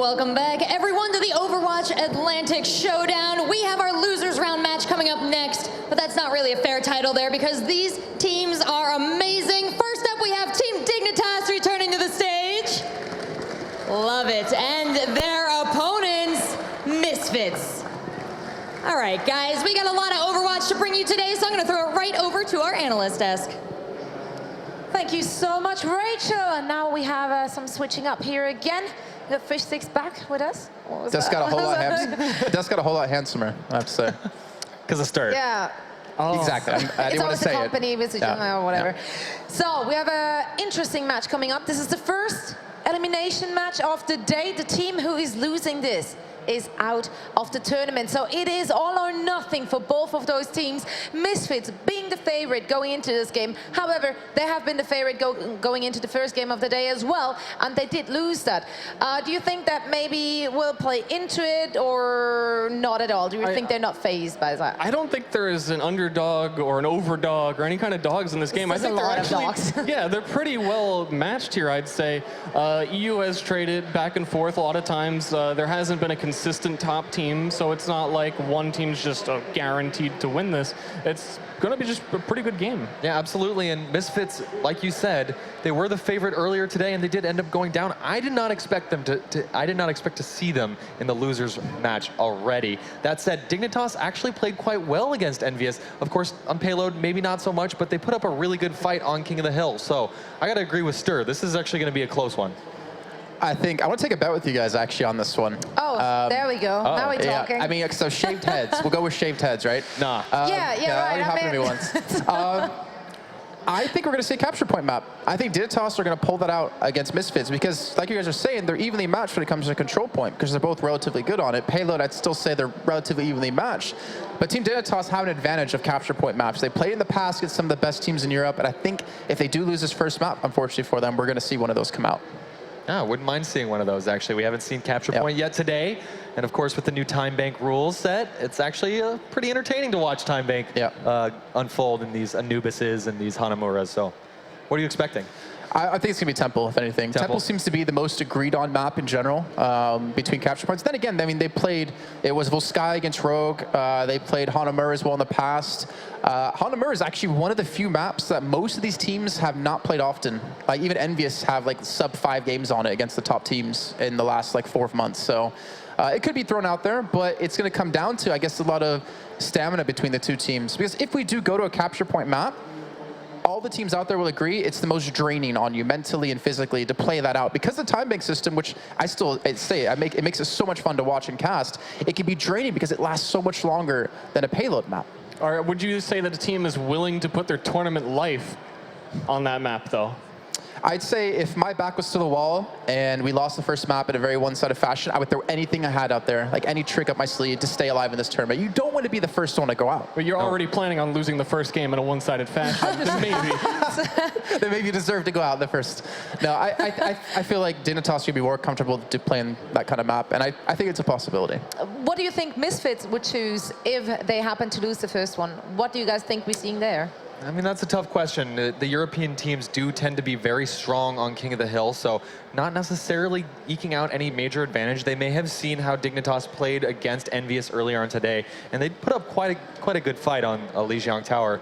Welcome back, everyone, to the Overwatch Atlantic Showdown. We have our losers round match coming up next, but that's not really a fair title there because these teams are amazing. First up, we have Team Dignitas returning to the stage. Love it. And their opponents, Misfits. All right, guys, we got a lot of Overwatch to bring you today, so I'm going to throw it right over to our analyst desk. Thank you so much, Rachel. And now we have some switching up here again. We have Fish Six back with us. Just got a whole lot handsomer, I have to say. Because of Stir. Yeah. Oh. Exactly. I didn't want to say it. Company visit or whatever. Yeah. So we have an interesting match coming up. This is the first elimination match of the day. The team who is losing this is out of the tournament. So it is all or nothing for both of those teams. Misfits being the favorite going into this game. However, they have been the favorite going into the first game of the day as well, and they did lose that. Do you think that maybe will play into it or not at all? Do you think they're not fazed by that? I don't think there is an underdog or an overdog or any kind of dogs in this game. I think they're actually, yeah, they're pretty well matched here, I'd say. EU has traded back and forth a lot of times. There hasn't been a consistent top team, so it's not like one team's just guaranteed to win this. It's going to be just a pretty good game. Yeah, absolutely. And Misfits, like you said, they were the favorite earlier today, and they did end up going down. I did not expect them I did not expect to see them in the losers match already. That said, Dignitas actually played quite well against Envious. Of course, on payload, maybe not so much, but they put up a really good fight on King of the Hill. So I got to agree with Stir. This is actually going to be a close one. I want to take a bet with you guys actually on this one. Oh, there we go. Now we're talking. Yeah, I mean, so shaved heads. We'll go with shaved heads, right? Nah. Yeah, right. That already happened to me once. I think we're going to see a capture point map. I think Dignitas are going to pull that out against Misfits because, like you guys are saying, they're evenly matched when it comes to control point because they're both relatively good on it. Payload, I'd still say they're relatively evenly matched. But Team Dignitas have an advantage of capture point maps. They played in the past against some of the best teams in Europe, and I think if they do lose this first map, unfortunately for them, we're going to see one of those come out. Yeah, I wouldn't mind seeing one of those, actually. We haven't seen capture point yet today. And of course, with the new time bank rules set, it's actually pretty entertaining to watch time bank unfold in these Anubises and these Hanamuras. So what are you expecting? I think it's going to be Temple, if anything. Temple seems to be the most agreed on map in general between capture points. Then again, I mean, they played, it was Volsky against Rogue. They played Hanamura as well in the past. Hanamura is actually one of the few maps that most of these teams have not played often. Like even Envious have like sub-5 games on it against the top teams in the last like 4 months. So it could be thrown out there, but it's going to come down to, I guess, a lot of stamina between the two teams. Because if we do go to a capture point map, all the teams out there will agree it's the most draining on you mentally and physically to play that out. Because the time bank system, which I still say, it makes it so much fun to watch and cast, it can be draining because it lasts so much longer than a payload map. Or would you say that a team is willing to put their tournament life on that map, though? I'd say if my back was to the wall and we lost the first map in a very one-sided fashion, I would throw anything I had out there, like any trick up my sleeve to stay alive in this tournament. You don't want to be the first one to go out. But you're already planning on losing the first game in a one-sided fashion. Then maybe. Then maybe you deserve to go out the first. No, I feel like Dignitas should be more comfortable to playing that kind of map, and I think it's a possibility. What do you think Misfits would choose if they happen to lose the first one? What do you guys think we're seeing there? I mean, that's a tough question. The European teams do tend to be very strong on King of the Hill, so not necessarily eking out any major advantage. They may have seen how Dignitas played against Envious earlier on today, and they put up quite a good fight on Lijiang Tower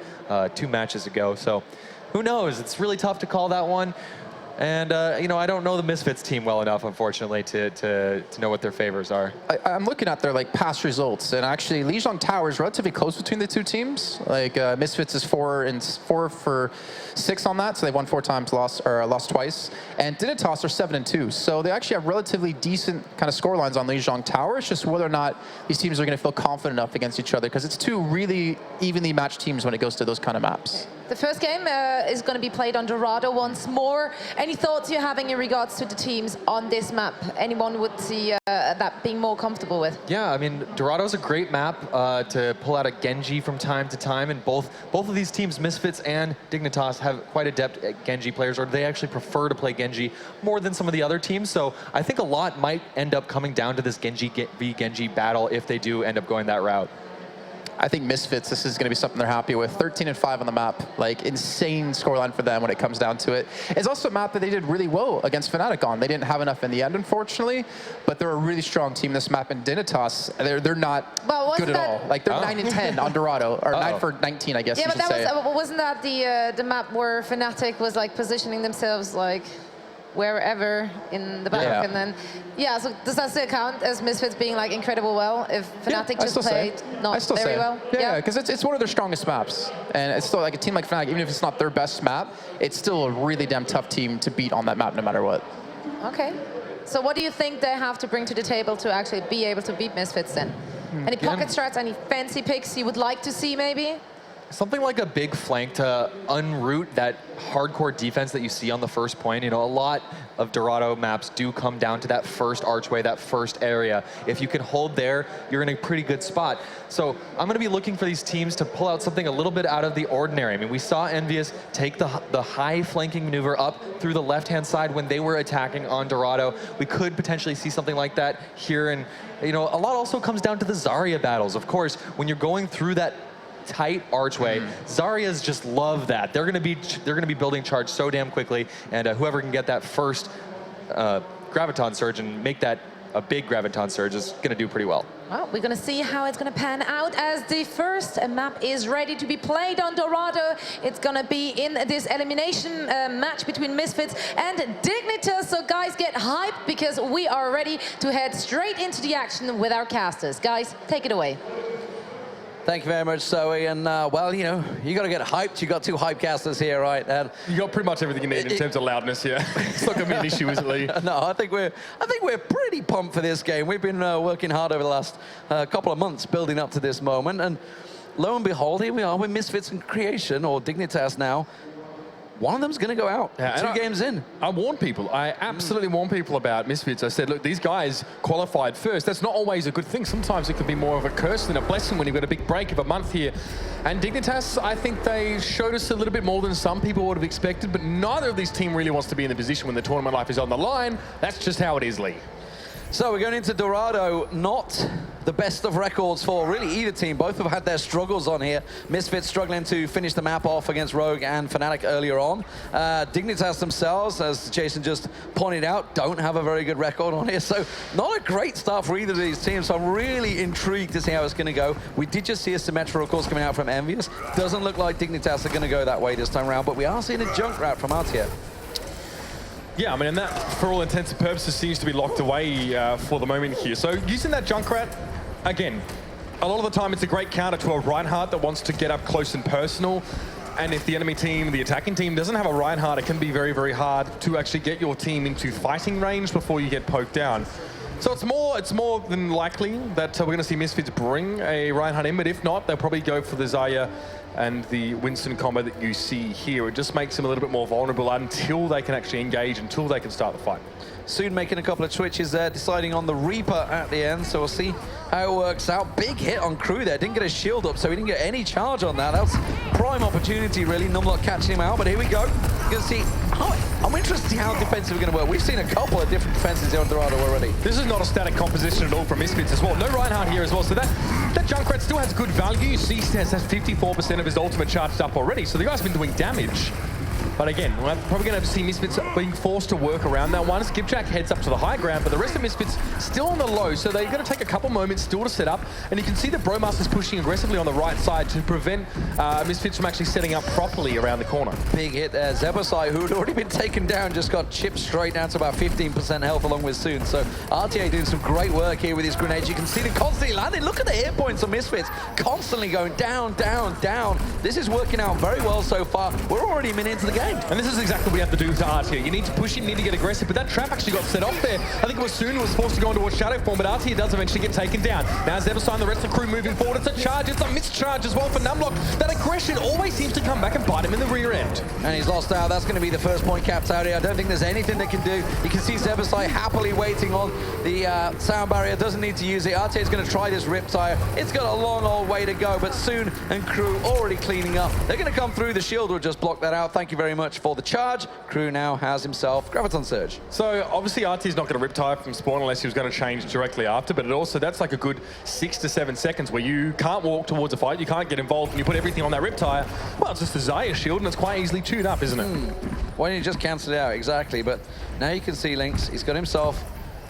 2 matches ago. So who knows? It's really tough to call that one. And, you know, I don't know the Misfits team well enough, unfortunately, to know what their favors are. I'm looking at their, like, past results, and actually, Lijiang Tower is relatively close between the two teams. Like, Misfits is 4 for 6 on that, so they've won 4 times, lost twice. And Dignitas are 7-2, so they actually have relatively decent kind of score lines on Lijiang Tower. It's just whether or not these teams are going to feel confident enough against each other, because it's 2 really evenly matched teams when it goes to those kind of maps. The first game is going to be played on Dorado once more. Any thoughts you're having in regards to the teams on this map? Anyone would see that being more comfortable with? Yeah, I mean, Dorado's a great map to pull out a Genji from time to time, and both of these teams, Misfits and Dignitas, have quite adept Genji players, or they actually prefer to play Genji more than some of the other teams. So I think a lot might end up coming down to this Genji v Genji battle if they do end up going that route. I think Misfits, this is going to be something they're happy with. 13-5 on the map, like insane scoreline for them when it comes down to it. It's also a map that they did really well against Fnatic on. They didn't have enough in the end, unfortunately, but they're a really strong team this map. And Dignitas, they're not good at all. Like they're 9-10 on Dorado, or 9 for 19, I guess you should say. Yeah, but wasn't that the map where Fnatic was like positioning themselves like wherever in the back, and then so does that still count as Misfits being like incredible well if Fnatic just played not very well? Yeah, because it's one of their strongest maps, and it's still like a team like Fnatic, even if it's not their best map, it's still a really damn tough team to beat on that map no matter what. Okay, so what do you think they have to bring to the table to actually be able to beat Misfits then? Any pocket strats, any fancy picks you would like to see maybe? Something like a big flank to unroot that hardcore defense that you see on the first point. You know, a lot of Dorado maps do come down to that first archway, that first area. If you can hold there, you're in a pretty good spot. So I'm going to be looking for these teams to pull out something a little bit out of the ordinary. I mean, we saw Envious take the high flanking maneuver up through the left-hand side when they were attacking on Dorado. We could potentially see something like that here. And, you know, a lot also comes down to the Zarya battles. Of course, when you're going through that tight archway, Zaryas just love that. They're going to be building charge so damn quickly, and whoever can get that first graviton surge and make that a big graviton surge is going to do pretty well. Well, we're going to see how it's going to pan out as the first map is ready to be played on Dorado. It's going to be in this elimination match between Misfits and Dignitas. So guys, get hyped because we are ready to head straight into the action with our casters. Guys, take it away. Thank you very much, Zoe. And well, you know, you got to get hyped. You got two hype casters here, right? And you got pretty much everything you need in terms of loudness here. It's not going to be an issue, is it, Lee? No, I think we're pretty pumped for this game. We've been working hard over the last couple of months building up to this moment, and lo and behold, here we are with Misfits and Creation, or Dignitas now. One of them's going to go out 2 games in. I warned people. I absolutely warned people about Misfits. I said, look, these guys qualified first. That's not always a good thing. Sometimes it can be more of a curse than a blessing when you've got a big break of a month here. And Dignitas, I think they showed us a little bit more than some people would have expected, but neither of these teams really wants to be in the position when the tournament life is on the line. That's just how it is, Lee. So we're going into Dorado, not the best of records for really either team. Both have had their struggles on here. Misfits struggling to finish the map off against Rogue and Fnatic earlier on. Dignitas themselves, as Jason just pointed out, don't have a very good record on here. So not a great start for either of these teams. So I'm really intrigued to see how it's going to go. We did just see a Symmetra, of course, coming out from Envious. Doesn't look like Dignitas are going to go that way this time around, but we are seeing a Junkrat from RTA. Yeah, I mean, and that, for all intents and purposes, seems to be locked away for the moment here. So using that Junkrat, again, a lot of the time it's a great counter to a Reinhardt that wants to get up close and personal. And if the enemy team, the attacking team, doesn't have a Reinhardt, it can be very, very hard to actually get your team into fighting range before you get poked down. So it's more than likely that we're going to see Misfits bring a Reinhardt in, but if not, they'll probably go for the Zarya and the Winston combo that you see here. It just makes them a little bit more vulnerable until they can actually engage, until they can start the fight. Soon making a couple of switches there, deciding on the Reaper at the end, so we'll see how it works out. Big hit on Crew there, didn't get a shield up, so he didn't get any charge on that. That was prime opportunity, really. Numlock catching him out, but here we go. You're going to see, I'm interested to see how defensive we're going to work. We've seen a couple of different defenses here on Dorado already. This is not a static composition at all from Misfits as well. No Reinhardt here as well, so that Junkrat still has good value. You see, he has 54% of his ultimate charged up already, so the guy's been doing damage. But again, we're probably going to see Misfits being forced to work around that one. Skipjack heads up to the high ground, but the rest of Misfits still on the low, so they're going to take a couple moments still to set up. And you can see the Bromaster's pushing aggressively on the right side to prevent Misfits from actually setting up properly around the corner. Big hit there. Zebasai, who had already been taken down, just got chipped straight down to about 15% health along with Soon. So RTA doing some great work here with his grenades. You can see them constantly landing. Look at the hit points on Misfits. Constantly going down, down, down. This is working out very well so far. We're already a minute into the game. And this is exactly what we have to do to RTA. You need to push in, you need to get aggressive, but that trap actually got set off there. I think it was Soon who was forced to go into a shadow form, but RTA does eventually get taken down. Now Zebasai and the rest of the crew moving forward. It's a charge, it's a mischarge as well for Numlock. That aggression always seems to come back and bite him in the rear end. And he's lost out. That's going to be the first point capped out here. I don't think there's anything they can do. You can see Zebasai happily waiting on the sound barrier. Doesn't need to use it. RTA is going to try this Riptire. It's got a long old way to go, but Soon and crew already cleaning up. They're going to come through. The shield will just block that out. Thank you very much. very much for the charge. Crew now has himself Graviton Surge. So obviously RT's not going to riptide from spawn unless he was going to change directly after, but it also, that's like a good 6 to 7 seconds where you can't walk towards a fight, you can't get involved, and you put everything on that riptire. Well, it's just a Xayah shield, and it's quite easily chewed up, isn't it? Why don't you just cancel it out? Exactly, but now you can see Lynx, he's got himself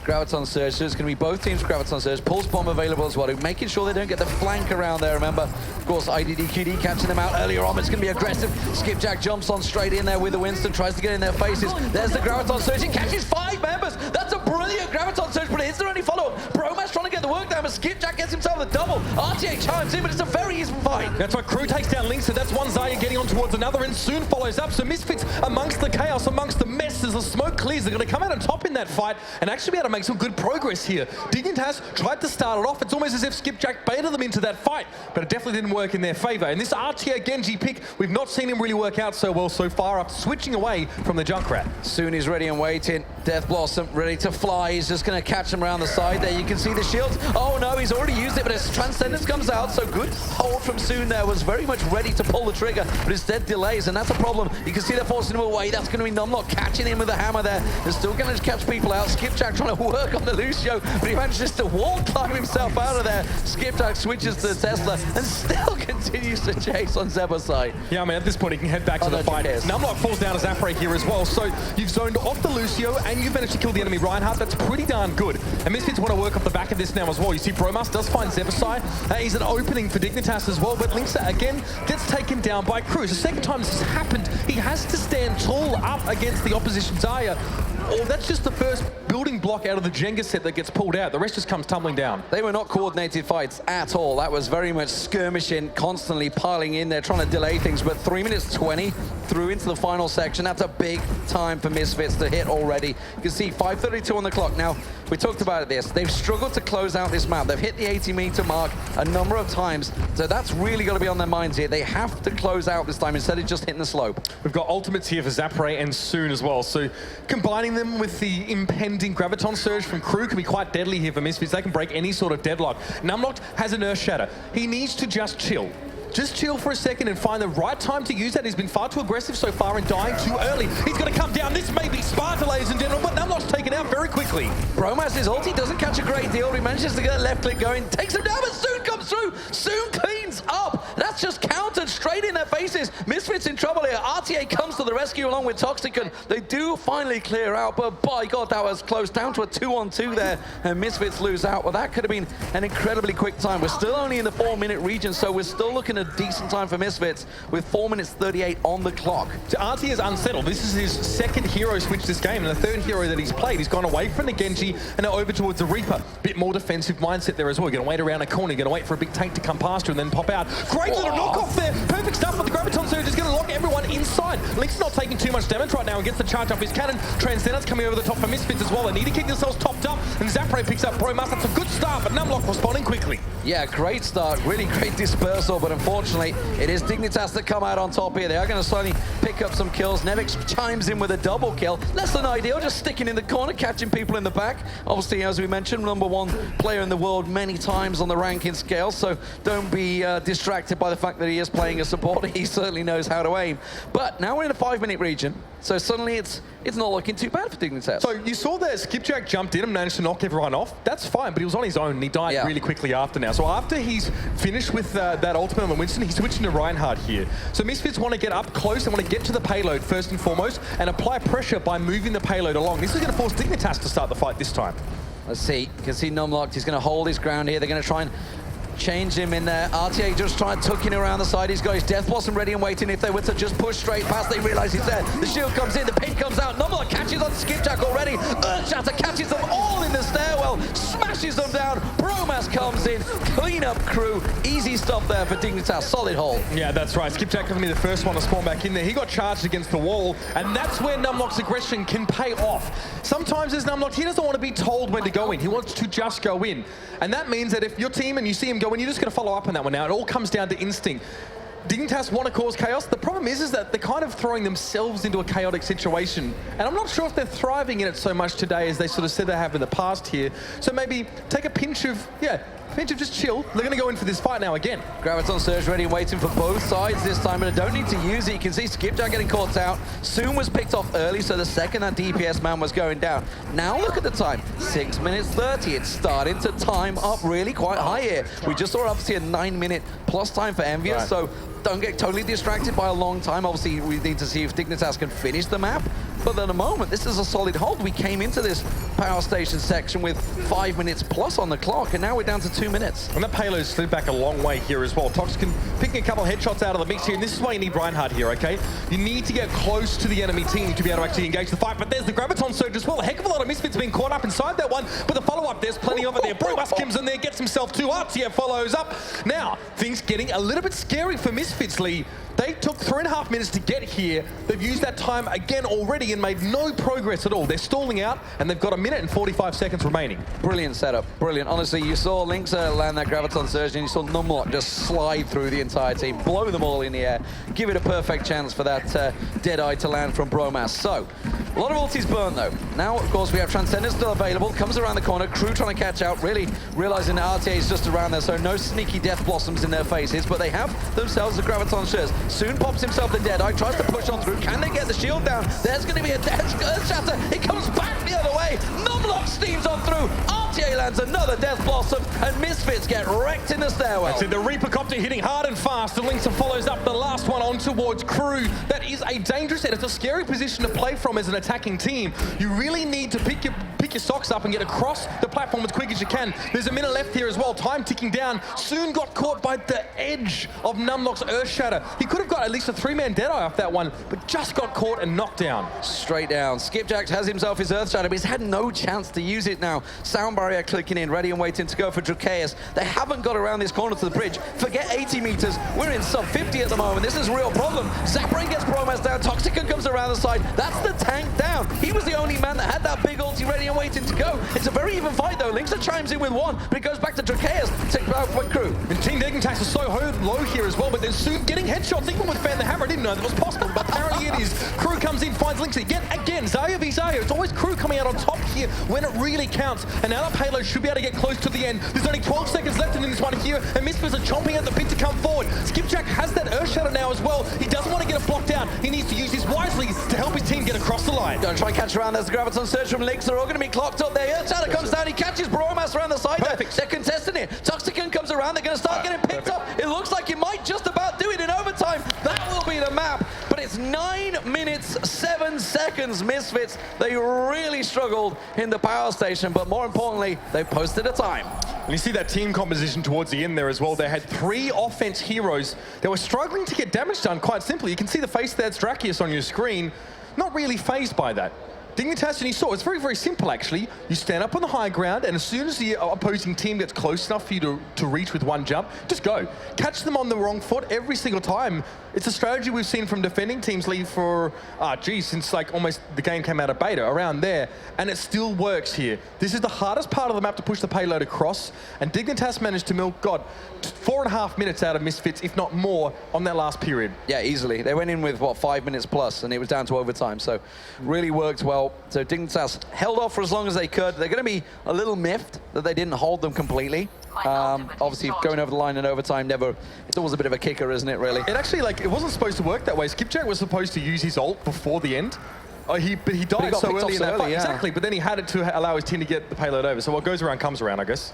Graviton Surge, so it's going to be both teams Graviton Surge. Pulse Bomb available as well, making sure they don't get the flank around there, remember. Of course, IDDQD catching them out earlier on, but it's going to be aggressive. Skipjack jumps on straight in there with the Winston, tries to get in their faces. There's the Graviton Surge, he catches 5 members. That's a brilliant Graviton Surge, but is there any follow-up? Bromas trying to get the work down, but Skipjack gets himself the double. RTA chimes in, but it's a very even fight. That's right, Crew takes down Lynx, so that's one Xayah getting on towards another, and soon follows up. So Misfits amongst the chaos, amongst the mess, as the smoke clears, they're going to come out on top in that fight and actually be able to make some good progress here. Dignitas tried to start it off. It's almost as if Skipjack baited them into that fight, but it definitely didn't work in their favor. And this RTA Genji pick, we've not seen him really work out so well so far, up switching away from the Junkrat. Soon he's ready and waiting. Death Blossom ready to fly. He's just going to catch him around the side there. You can see the shields. Oh no, he's already used it, but his Transcendence comes out. So good hold from Soon there. Was very much ready to pull the trigger, but instead delays, and that's a problem. You can see they're forcing him away. That's going to be Numlock catching him with a hammer there. They're still going to catch people out. Skipjack trying to work on the Lucio, but he manages to wall climb himself out of there. Skipjack switches to Tesla and still continues to chase on Zeba's side. Yeah, I mean, at this point, he can head back to the fight. Numlock falls down as Zapre here as well. So you've zoned off the Lucio, and you've managed to kill the enemy Reinhardt. That's pretty darn good. And Misfits want to work off the back of this now as well. You see Bromas does find Zeba's side. He's an opening for Dignitas as well, but Linksa again gets taken down by Crew. It's the second time this has happened. He has to stand tall up against the opposition Xayah. Oh, that's just the first building block out of the Jenga set that gets pulled out. The rest just comes tumbling down. They were not coordinated fights at all. That was very much skirmishing, constantly piling in there, trying to delay things. But 3 minutes 20 through into the final section. That's a big time for Misfits to hit already. You can see 5:32 on the clock. Now, we talked about this. They've struggled to close out this map. They've hit the 80-meter mark a number of times. So that's really got to be on their minds here. They have to close out this time instead of just hitting the slope. We've got ultimates here for Zapre and Soon as well. So combining them with the impending Graviton Surge from Crew can be quite deadly here for Misfits. They can break any sort of deadlock. Numlock has an Earth Shatter. He needs to just chill. Just chill for a second and find the right time to use that. He's been far too aggressive so far and dying too early. He's going to come down. This may be Sparta, ladies and gentlemen, but Numlock's taken out very quickly. Bromas' ulti doesn't catch a great deal. He manages to get a left click going, takes him down, but Soon comes through. Soon cleans up. That's just countered straight in their faces. Misfits in trouble here. RTA comes to the rescue along with Toxicon. They do finally clear out, but by God, that was close. Down to a 2-on-2 there, and Misfits lose out. Well, that could have been an incredibly quick time. We're still only in the 4-minute region, so we're still looking at a decent time for Misfits with 4 minutes 38 on the clock. So RT is unsettled. This is his second hero switch this game, and the third hero that he's played. He's gone away from the Genji and now over towards the Reaper. Bit more defensive mindset there as well. You're going to wait around a corner. You're going to wait for a big tank to come past you and then pop out. Great little knockoff there. Perfect stuff, but the Graviton Surge is going to lock everyone inside. Link's not taking too much damage right now and gets the charge up his cannon. Transcendence coming over the top for Misfits as well. They need to keep themselves topped up, and Zapre picks up Bromas. That's a good start, but Numlock responding quickly. Yeah, great start. Really great dispersal, but unfortunately, it is Dignitas that come out on top here. They are going to slowly pick up some kills. Nevix chimes in with a double kill. Less than ideal, just sticking in the corner, catching people in the back. Obviously, as we mentioned, #1 player in the world many times on the ranking scale, so don't be distracted by the fact that he is playing a support. He certainly knows how to aim. But now we're in a 5-minute region, so suddenly it's not looking too bad for Dignitas. So you saw that Skipjack jumped in and managed to knock everyone off. That's fine, but he was on his own and he died really quickly after now. So after he's finished with that ultimate on Winston, he's switching to Reinhardt here. So Misfits want to get up close, they want to get to the payload first and foremost and apply pressure by moving the payload along. This is going to force Dignitas to start the fight this time. Let's see. You can see Numlocked. He's going to hold his ground here. They're going to try and change him in there. RTA just trying to tuck him around the side. He's got his Death Blossom ready and waiting. If they were to just push straight past, they realize he's there. The shield comes in, the pin comes out. Numlock catches on Skipjack already. Earthshatter catches them all in the stairwell, smashes them down. Bromas comes in, clean up Crew. Easy stuff there for Dignitas. Solid hold. Yeah, that's right. Skipjack going to be the first one to spawn back in there. He got charged against the wall, and that's where Numlock's aggression can pay off. Sometimes as Numlock, he doesn't want to be told when to go in. He wants to just go in. And that means that if your team and you see him go in, you're just going to follow up on that one now. It all comes down to instinct. Dignitas want to cause chaos. The problem is that they're kind of throwing themselves into a chaotic situation. And I'm not sure if they're thriving in it so much today as they sort of said they have in the past here. So maybe take a pinch of, Finch, just chill. They're going to go in for this fight now again. Graviton Surge ready and waiting for both sides this time, but I don't need to use it. You can see Skipjack getting caught out. Soon was picked off early, so the second that DPS man was going down. Now look at the time, 6 minutes 30. It's starting to time up really quite high here. We just saw obviously a 9-minute plus time for Envious, Right. so don't get totally distracted by a long time. Obviously, we need to see if Dignitas can finish the map. But at the moment, this is a solid hold. We came into this power station section with 5 minutes plus on the clock, and now we're down to 2 minutes. And the payload slid back a long way here as well. Toxic picking a couple of headshots out of the mix here, and this is why you need Reinhardt here, okay? You need to get close to the enemy team to be able to actually engage the fight, but there's the Graviton Surge as well. A heck of a lot of Misfits being caught up inside that one, but the follow-up, there's plenty of it there. Bromas comes in there, gets himself 2 ups, yeah, follows up. Now, things getting a little bit scary for Misfits, Lee. They took 3.5 minutes to get here. They've used that time again already and made no progress at all. They're stalling out, and they've got 1 minute and 45 seconds remaining. Brilliant setup, brilliant. Honestly, you saw Lynx land that Graviton Surge, and you saw Numlock just slide through the entire team, blow them all in the air, give it a perfect chance for that Deadeye to land from Bromas. So, a lot of ultis burned though. Now, of course, we have Transcender still available, comes around the corner, Crew trying to catch out, really realizing that RTA is just around there, so no sneaky death blossoms in their faces, but they have themselves the Graviton Surge. Soon pops himself the Deadeye, tries to push on through. Can they get the shield down? There's going to be a Death Shatter. He comes back the other way. Numlock steams on through. RTA lands another Death Blossom, and Misfits get wrecked in the stairwell. That's it, the Reaper Copter hitting hard and fast. The Lynx follows up the last one on towards Crew. That is a dangerous and it's a scary position to play from as an attacking team. You really need to pick your socks up and get across the platform as quick as you can. There's 1 minute left here as well. Time ticking down. Soon got caught by the edge of Numlock's Earth Shatter. He could have got at least a 3-man Deadeye off that one, but just got caught and knocked down. Straight down. Skipjack has himself his Earth Shatter, but he's had no chance to use it now. Sound barrier clicking in, ready and waiting to go for Dracaeus. They haven't got around this corner to the bridge. Forget 80 meters. We're in sub 50 at the moment. This is a real problem. Zaprain gets Bromas down. Toxicon comes around the side. That's the tank down. He was the only man that had that big ulti ready and waiting to go. It's a very even fight though. Linksa chimes in with 1, but it goes back to Dracaeus. Take out for Crew. And Team Dignitas is so low here as well, but they're soon getting headshots. Even with Fan the Hammer, I didn't know that was possible, but apparently it is. Crew comes in, finds Lynx again. Xayah v Xayah. It's always Crew coming out on top here when it really counts. And now the payload should be able to get close to the end. There's only 12 seconds left in this one here, and Misfits are chomping at the bit to come forward. Skipjack has that Earth Shatter now as well. He doesn't want to get it blocked out. He needs to use this wisely to help his team get across the line. Gonna try and catch around. There's the Graviton Surge from Lynx. They're all going to be clocked up there. Earth Shatter comes down. He catches Bromas around the side there. They're contesting it. Toxicon comes around. They're going to start getting picked up. It looks like it might just about do it in overtime. That will be the map. But it's 9 minutes, 7 seconds, Misfits. They really struggled in the power station, but more importantly, they posted a time. And you see that team composition towards the end there as well. They had 3 offense heroes that were struggling to get damage done quite simply. You can see the face there, it's Dracaeus on your screen. Not really fazed by that. Dignitas, and you saw, it's very, very simple actually. You stand up on the high ground, and as soon as the opposing team gets close enough for you to reach with 1 jump, just go. Catch them on the wrong foot every single time. It's a strategy we've seen from defending teams, Lee, for, since like almost the game came out of beta, around there, and it still works here. This is the hardest part of the map to push the payload across, and Dignitas managed to milk, 4.5 minutes out of Misfits, if not more, on that last period. Yeah, easily. They went in with, 5 minutes plus, and it was down to overtime, so really worked well. So Dignitas held off for as long as they could. They're going to be a little miffed that they didn't hold them completely. Obviously, going over the line in overtime it's always a bit of a kicker, isn't it, really? It actually, it wasn't supposed to work that way. Skipjack was supposed to use his ult before the end. But he died so early in that fight. Yeah. Exactly, but then he had it to allow his team to get the payload over. So what goes around comes around, I guess.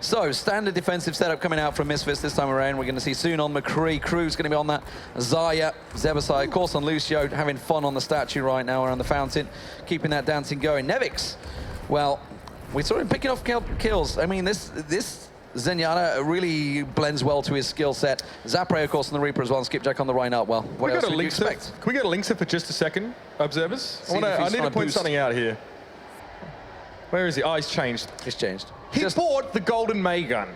So, standard defensive setup coming out from Misfits this time around. We're going to see soon on McCree. Crew's going to be on that. Xayah, Zebasai, of course on Lucio, having fun on the statue right now around the fountain, keeping that dancing going. Nevix, well, we saw him picking off kills. I mean, this Zenyatta really blends well to his skill set. Zapre, of course, on the Reaper as well, and Skipjack on the Rhine up well. What else would you expect? Can we go to Linksa for just a second, observers? I need to point something out here. Where is he? Oh, he's changed. He's changed. He bought the golden May gun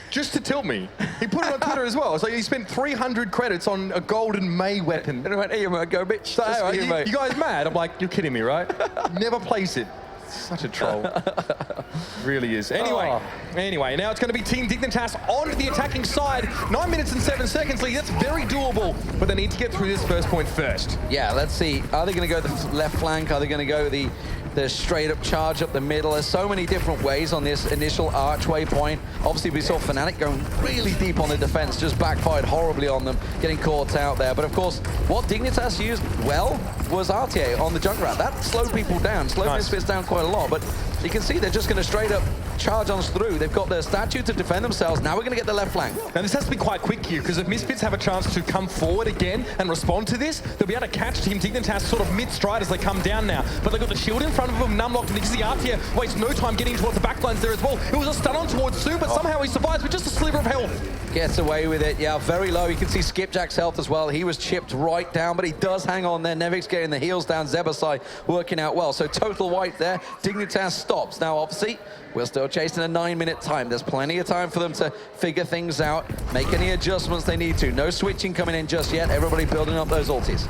just to tilt me. He put it on Twitter as well. So he spent 300 credits on a golden May weapon. And I went, hey, go, bitch. So, you guys mad? I'm like, you're kidding me, right? Never plays it. Such a troll. Really is. Anyway, now it's going to be Team Dignitas on the attacking side. 9 minutes and 7 seconds, Lee. That's very doable, but they need to get through this first point first. Yeah, let's see. Are they going to go the left flank? Are they going to go the the straight up charge up the middle. There's so many different ways on this initial archway point. Obviously, we saw Fnatic going really deep on the defense, just backfired horribly on them, getting caught out there. But of course, what Dignitas used well was RTA on the Junkrat. That slowed people down, slowed Misfits down quite a lot. But you can see they're just going to straight up charge on through. They've got the statue to defend themselves. Now we're going to get the left flank. Now this has to be quite quick here, because if Misfits have a chance to come forward again and respond to this, they'll be able to catch Team Dignitas sort of mid-stride as they come down now. But they've got the shield in front of them, Numlock, and you can see RTA wastes no time getting towards the backlines there as well. It was a stun on towards Sue, but somehow he survives with just a sliver of health. Gets away with it, yeah, very low. You can see Skipjack's health as well. He was chipped right down, but he does hang on there. Nevix getting the heals down, Zebasai working out well. So total wipe there. Dignitas stops. Now, obviously, we're still chasing a 9-minute time. There's plenty of time for them to figure things out, make any adjustments they need to. No switching coming in just yet. Everybody building up those ultis.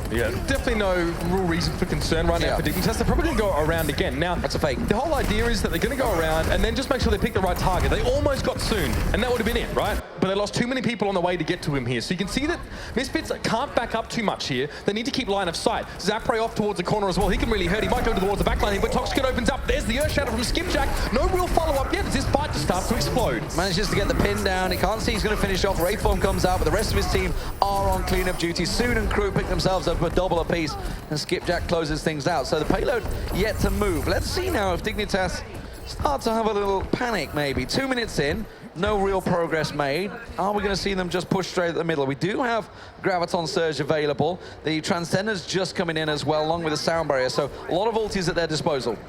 Yeah, definitely no real reason for concern right now for Dignitas. They're probably going to go around again. Now, that's a fake. The whole idea is that they're going to go around and then just make sure they pick the right target. They almost got Soon, and that would have been it, right? But they lost too many people on the way to get to him here. So you can see that Misfits can't back up too much here. They need to keep line of sight. Zapre off towards the corner as well. He can really hurt. He might go towards the backline here, but Toxic opens up. There's the Earth Shadow from Skipjack. No real follow-up yet as this fight just starts to explode. Manages to get the pin down. He can't see he's going to finish off. Wraithform comes out, but the rest of his team are on cleanup duty. Soon and crew pick themselves up a double apiece, and Skipjack closes things out. So the payload yet to move. Let's see now if Dignitas start to have a little panic maybe. 2 minutes in, no real progress made. Are we going to see them just push straight at the middle? We do have Graviton Surge available. The Transcender's just coming in as well, along with the Sound Barrier. So a lot of ultis at their disposal.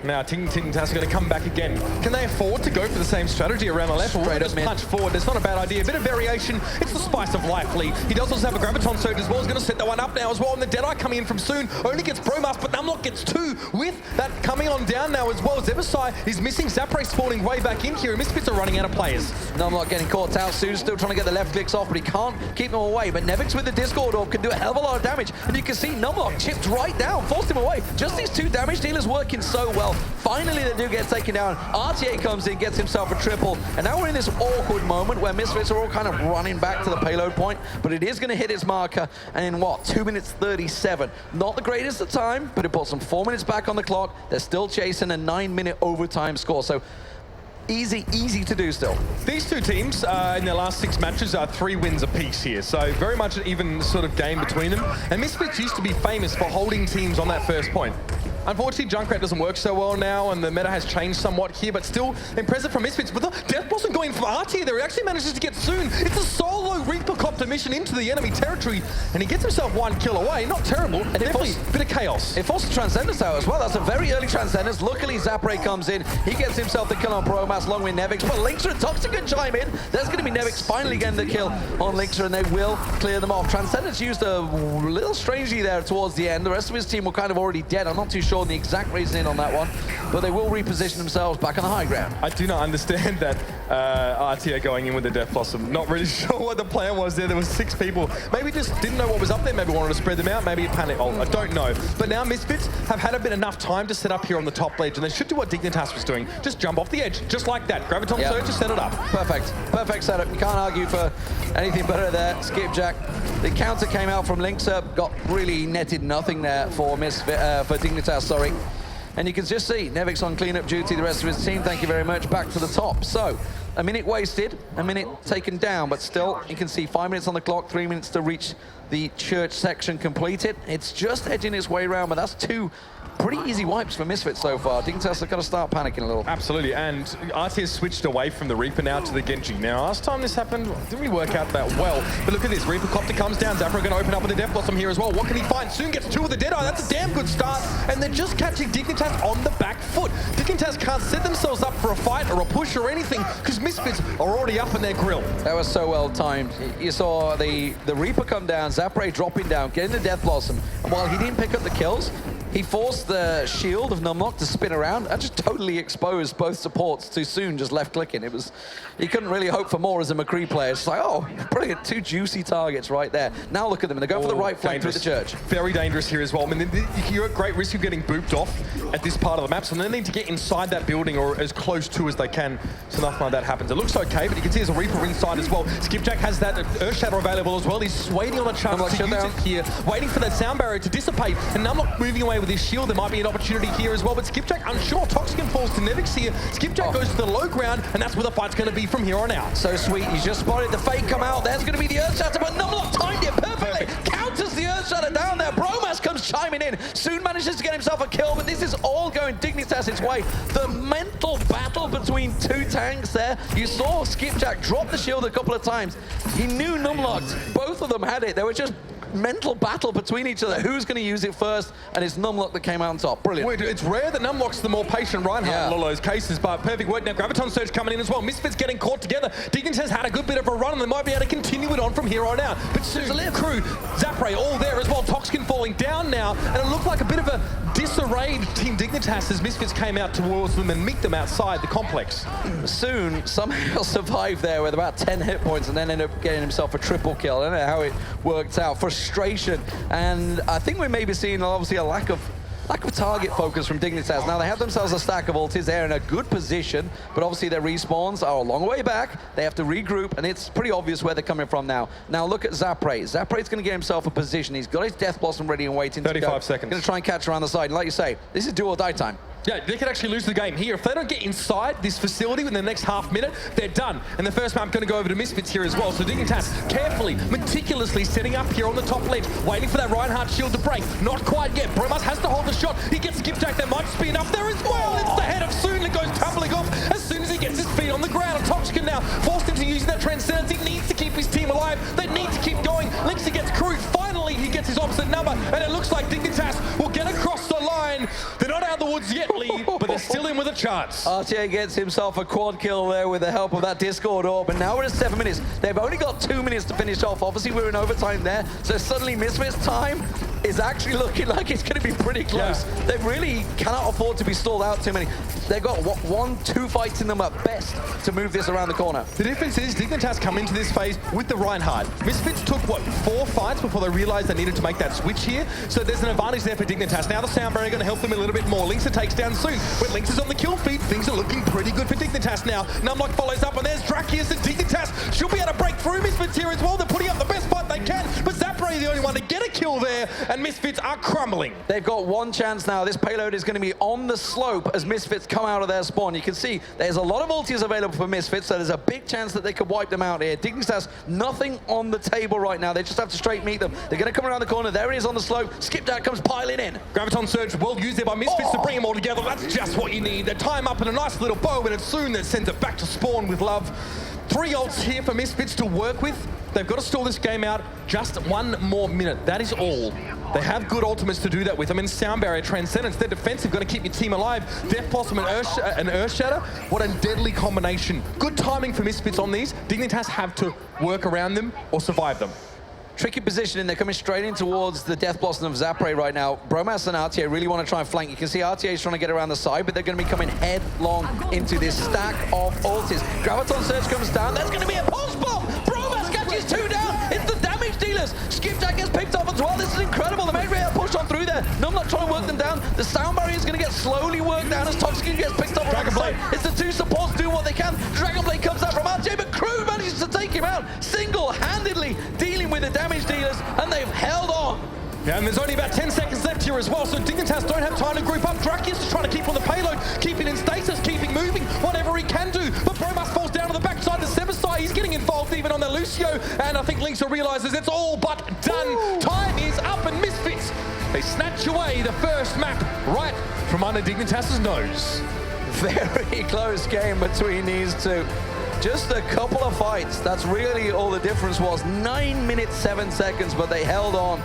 Now, Dignitas are going to come back again. Can they afford to go for the same strategy around the left? Or just punch forward? It's not a bad idea. A bit of variation. It's the spice of life, Lee. He does also have a Graviton Surge as well. He's going to set that one up now as well. And the Deadeye coming in from Soon only gets Bromas, but Numlock gets 2 with that coming on down now as well. Zebasai is missing. Zapre spawning way back in here, and Misfits are running out of players. Numlock getting caught out. Soon still trying to get the left clicks off, but he can't keep them away. But Nevix with the Discord Orb can do a hell of a lot of damage. And you can see Numlock chipped right down, forced him away. Just these 2 damage dealers working so well. Finally, they do get taken down. RTA comes in, gets himself a triple, and now we're in this awkward moment where Misfits are all kind of running back to the payload point, but it is going to hit its marker, and in what, 2 minutes 37. Not the greatest of time, but it puts them 4 minutes back on the clock. They're still chasing a 9-minute overtime score, so easy to do still. These 2 teams in their last 6 matches are 3 wins apiece here, so very much an even sort of game between them. And Misfits used to be famous for holding teams on that first point. Unfortunately, Junkrat doesn't work so well now, and the meta has changed somewhat here, but still impressive from Misfits. But the Death Blossom going from RT there, he actually manages to get Soon. It's a solo Reaper Copter mission into the enemy territory, and he gets himself 1 kill away. Not terrible, and definitely a bit of chaos. It forces Transcendence out as well. That's a very early Transcendence. Luckily, Zapre comes in. He gets himself the kill on Bromas along with Nevix, but Linkster and Toxic can chime in. There's going to be Nevix finally getting the kill on Linkster, and they will clear them off. Transcendence used a little strangely there towards the end. The rest of his team were kind of already dead. I'm not too sure the exact reason in on that one, but they will reposition themselves back on the high ground. I do not understand that RTA going in with the Death Blossom. Not really sure what the plan was there. There was 6 people. Maybe just didn't know what was up there. Maybe wanted to spread them out. Maybe a panic. Oh, I don't know. But now Misfits have had a bit enough time to set up here on the top ledge, and they should do what Dignitas was doing. Just jump off the edge, just like that. Graviton Surge, just set it up. Perfect setup. You can't argue for anything better there. Skipjack. The counter came out from Linkser, got really netted nothing there for Dignitas, sorry. And you can just see Nevix on cleanup duty, the rest of his team, thank you very much, back to the top. So, a minute wasted, a minute taken down, but still, you can see 5 minutes on the clock, 3 minutes to reach the church section completed. It's just edging its way around, but that's 2 pretty easy wipes for Misfits so far. Dignitas have got to start panicking a little. Absolutely, and RT has switched away from the Reaper now to the Genji. Now, last time this happened, didn't really work out that well. But look at this, Reaper Copter comes down, Zapra going to open up with the Death Blossom here as well. What can he find? Soon gets 2 with the Deadeye. That's a damn good start, and they're just catching Dignitas on the back foot. Dignitas can't set themselves up for a fight or a push or anything, because Misfits are already up in their grill. That was so well timed. You saw the Reaper come down, Zapre dropping down, getting the Death Blossom, and while he didn't pick up the kills, he forced the shield of Numlock to spin around and just totally exposed both supports too soon, just left clicking. It was, he couldn't really hope for more as a McCree player. It's like, oh, brilliant, 2 juicy targets right there. Now look at them, and they're going for the right flank through the church. Very dangerous here as well. I mean, you're at great risk of getting booped off at this part of the map, so they need to get inside that building or as close to as they can so nothing like that happens. It looks okay, but you can see there's a Reaper inside as well. Skipjack has that Earth Shadow available as well. He's waiting on a chance to use it here, waiting for that sound barrier to dissipate, and Numlock moving away with his shield. There might be an opportunity here as well, but Skipjack unsure. Toxican falls to Nevix here. Skipjack goes to the low ground, and that's where the fight's going to be from here on out. So sweet, he's just spotted the fake come out. There's going to be the Earth Shatter, but Numlock timed it perfectly. Counters the Earth Shatter down there. Bromas comes chiming in. Soon manages to get himself a kill, but this is all going Dignitas' way. The mental battle between two tanks there. You saw Skipjack drop the shield a couple of times. He knew Numlocked. Both of them had it. They were just mental battle between each other. Who's going to use it first? And it's Numlock that came out on top. Brilliant. It's rare that Numlock's the more patient Reinhardt in all those cases, but perfect work. Now Graviton Surge coming in as well. Misfits getting caught together. Dignitas had a good bit of a run, and they might be able to continue it on from here on out. But Soon, Crew, Zapray all there as well. Toxican falling down now, and it looked like a bit of a disarrayed Team Dignitas as Misfits came out towards them and meet them outside the complex. Soon somehow survived there with about 10 hit points and then ended up getting himself a triple kill. I don't know how it worked out. Frustration, and I think we may be seeing obviously a lack of target focus from Dignitas. Now they have themselves a stack of ultis. They're in a good position, but obviously their respawns are a long way back. They have to regroup, and it's pretty obvious where they're coming from now. Now look at Zapray. Zapray's going to get himself a position. He's got his Death Blossom ready and waiting 35 seconds. Going to try and catch around the side. And like you say, this is do or die time. Yeah, they could actually lose the game here. If they don't get inside this facility within the next half minute, they're done. And the first map going to go over to Misfits here as well. So Dignitas carefully, meticulously setting up here on the top ledge, waiting for that Reinhardt shield to break. Not quite yet. Bromas has to hold the shot. He gets Skipjack. There might just be enough there as well. It's the head of Soon that goes tumbling off as soon as he gets his feet on the ground. Toxican now forced into using that Transcendence. He needs to keep his team alive. They need to keep going. Lynxy gets Crew. Finally, he gets his opposite number. And it looks like Dignitas will get across the line. They're not out of the woods yet, Lee, but they're still in with a chance. RTA gets himself a quad kill there with the help of that Discord orb, and now we're at 7 minutes. They've only got 2 minutes to finish off. Obviously, we're in overtime there, so suddenly Misfits' time is actually looking like it's going to be pretty close. Yeah. They really cannot afford to be stalled out too many. They've got, what, 1-2 fights in them at best to move this around the corner. The difference is Dignitas come into this phase with the Reinhardt. Misfits took, what, 4 fights before they realized they needed to make that switch here, so there's an advantage there for Dignitas. Now the sound barrier going to help them a little bit more. Lynx takes down Soon. When Lynx is on the kill feed, things are looking pretty good for Dignitas now. Numlock follows up, and there's Drakius, and Dignitas should be able to break through Misfits here as well. They're putting up the best fight they can, but Zapray the only one to get a kill there, and Misfits are crumbling. They've got one chance now. This payload is going to be on the slope as Misfits come out of their spawn. You can see there's a lot of ultis available for Misfits, so there's a big chance that they could wipe them out here. Dignitas, nothing on the table right now. They just have to straight meet them. They're going to come around the corner. There he is on the slope. Skipjack comes piling in. Graviton Surge well used there by Misfits to bring them all together. That's just what you need. They tie him up in a nice little bow, and it's Soon that sends it back to spawn with love. 3 ults here for Misfits to work with. They've got to stall this game out just 1 more minute. That is all. They have good ultimates to do that with. I mean, Sound Barrier, Transcendence, they're defensive, going to keep your team alive. Death Blossom and Earth Shatter, what a deadly combination. Good timing for Misfits on these. Dignitas have to work around them or survive them. Tricky positioning. They're coming straight in towards the Death Blossom of Zapray right now. Bromas and RTA really want to try and flank. You can see RTA is trying to get around the side, but they're going to be coming headlong into this stack of ultis. Graviton Surge comes down. There's going to be a pulse bomb. Bromas catches 2 down. It's the damage dealers. Skipjack gets picked off as well. This is incredible. The main rail pushed on through there. Numlock trying to work them down. The sound barrier is going to get slowly worked down as Toxican gets picked up around the side. It's the 2 supports doing what they can. Dragonblade comes out from RTA, but Crew manages to take him out single-handedly, dealing with the damage dealers, and they've held on. Yeah, and there's only about 10 seconds left here as well, so Dignitas don't have time to group up. Drakius is trying to keep on the payload, keeping in stasis, keeping moving, whatever he can do. But Bromas falls down to the backside of the Severside. He's getting involved even on the Lucio, and I think Lynx realizes it's all but done. Ooh. Time is up, and Misfits, they snatch away the first map right from under Dignitas' nose. Very close game between these two. Just a couple of fights. That's really all the difference was. 9 minutes, 7 seconds, but they held on.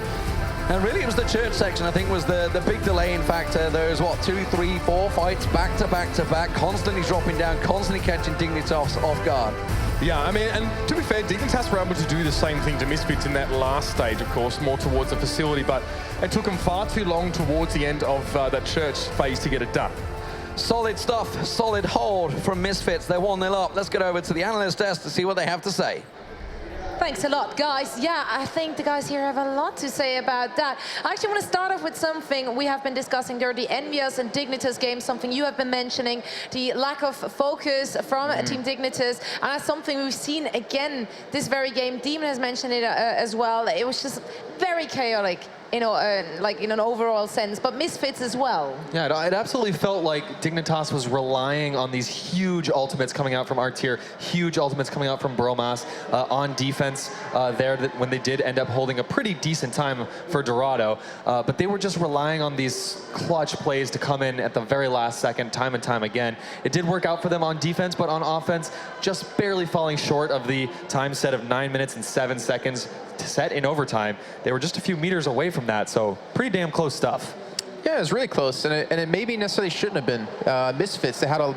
And really, it was the church section, I think, was the big delaying factor. There's, what, 2, 3, 4 fights back to back to back, constantly dropping down, constantly catching Dignitas off guard. Yeah, I mean, and to be fair, Dignitas were able to do the same thing to Misfits in that last stage, of course, more towards the facility, but it took them far too long towards the end of that church phase to get it done. Solid stuff, solid hold from Misfits. They're 1-0 up. Let's get over to the analyst desk to see what they have to say. Thanks a lot, guys. Yeah, I think the guys here have a lot to say about that. I actually want to start off with something we have been discussing during the Envious and Dignitas games, something you have been mentioning, the lack of focus from Team Dignitas, and that's something we've seen again this very game. Demon has mentioned it as well. It was just very chaotic. you know, like in an overall sense, but Misfits as well. Yeah, it absolutely felt like Dignitas was relying on these huge ultimates coming out from our tier, huge ultimates coming out from Bromas on defense there when they did end up holding a pretty decent time for Dorado. But they were just relying on these clutch plays to come in at the very last second, time and time again. It did work out for them on defense, but on offense, just barely falling short of the time set of 9 minutes and 7 seconds set in overtime. They were just a few meters away from that, so pretty damn close stuff. Yeah, it was really close, and it maybe necessarily shouldn't have been. Misfits, they had a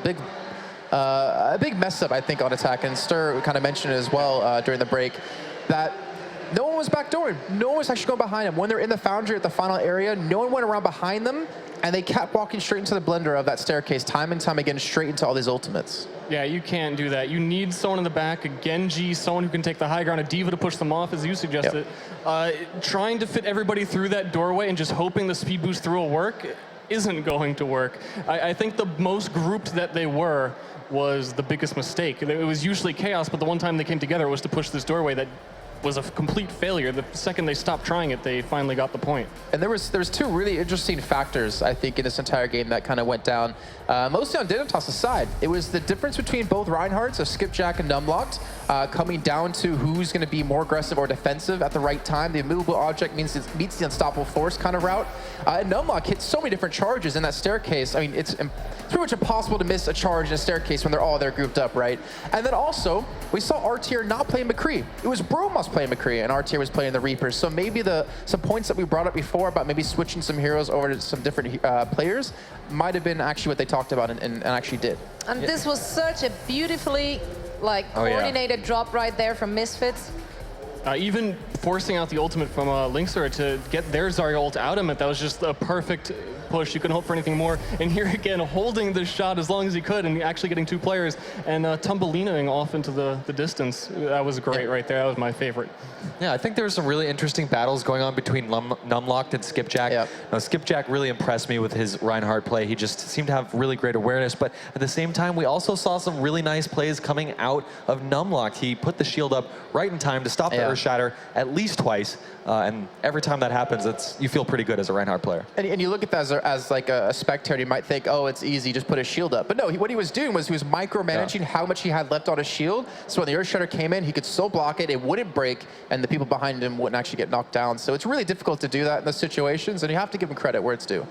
big mess up, I think, on attack, and Stir kind of mentioned it as well during the break, that no one was backdooring. No one was actually going behind them. When they're in the foundry at the final area, no one went around behind them, and they kept walking straight into the blender of that staircase time and time again, straight into all these ultimates. Yeah, you can't do that. You need someone in the back, a Genji, someone who can take the high ground, a Diva to push them off, as you suggested. Yep. Trying to fit everybody through that doorway and just hoping the speed boost through will work isn't going to work. I think the most grouped that they were was the biggest mistake. It was usually chaos, but the one time they came together was to push this doorway that was a complete failure. The second they stopped trying it, they finally got the point. And there was two really interesting factors, I think, in this entire game that kind of went down. Mostly on Dignitas' side. It was the difference between both Reinhardts, so Skipjack and Numlocked, coming down to who's going to be more aggressive or defensive at the right time. The immovable object meets the unstoppable force kind of route. And Numlock hit so many different charges in that staircase. I mean, it's pretty much impossible to miss a charge in a staircase when they're all there grouped up, right? And then also, we saw our tier not playing McCree. It was Bromas playing McCree, and our tier was playing the Reapers. So maybe some points that we brought up before about maybe switching some heroes over to some different players might have been actually what they talked about and actually did. And this was such a beautifully coordinated drop right there from Misfits. Even forcing out the ultimate from Linkster to get their Zarya ult out of it, that was just a perfect push. You couldn't hope for anything more. And here again, holding the shot as long as he could and actually getting 2 players and tumbleinaing off into the distance. That was great right there. That was my favorite. Yeah, I think there were some really interesting battles going on between Numlocked and Skipjack. Yep. Now, Skipjack really impressed me with his Reinhardt play. He just seemed to have really great awareness, but at the same time, we also saw some really nice plays coming out of Numlocked. He put the shield up right in time to stop the Earth Shatter at least twice, and every time that happens, you feel pretty good as a Reinhardt player. And you look at that as like a spectator, you might think, oh, it's easy, just put his shield up. But no, what he was doing was he was micromanaging how much he had left on his shield, so when the Earth Shatter came in, he could still block it, it wouldn't break, and the people behind him wouldn't actually get knocked down. So it's really difficult to do that in those situations, and you have to give him credit where it's due.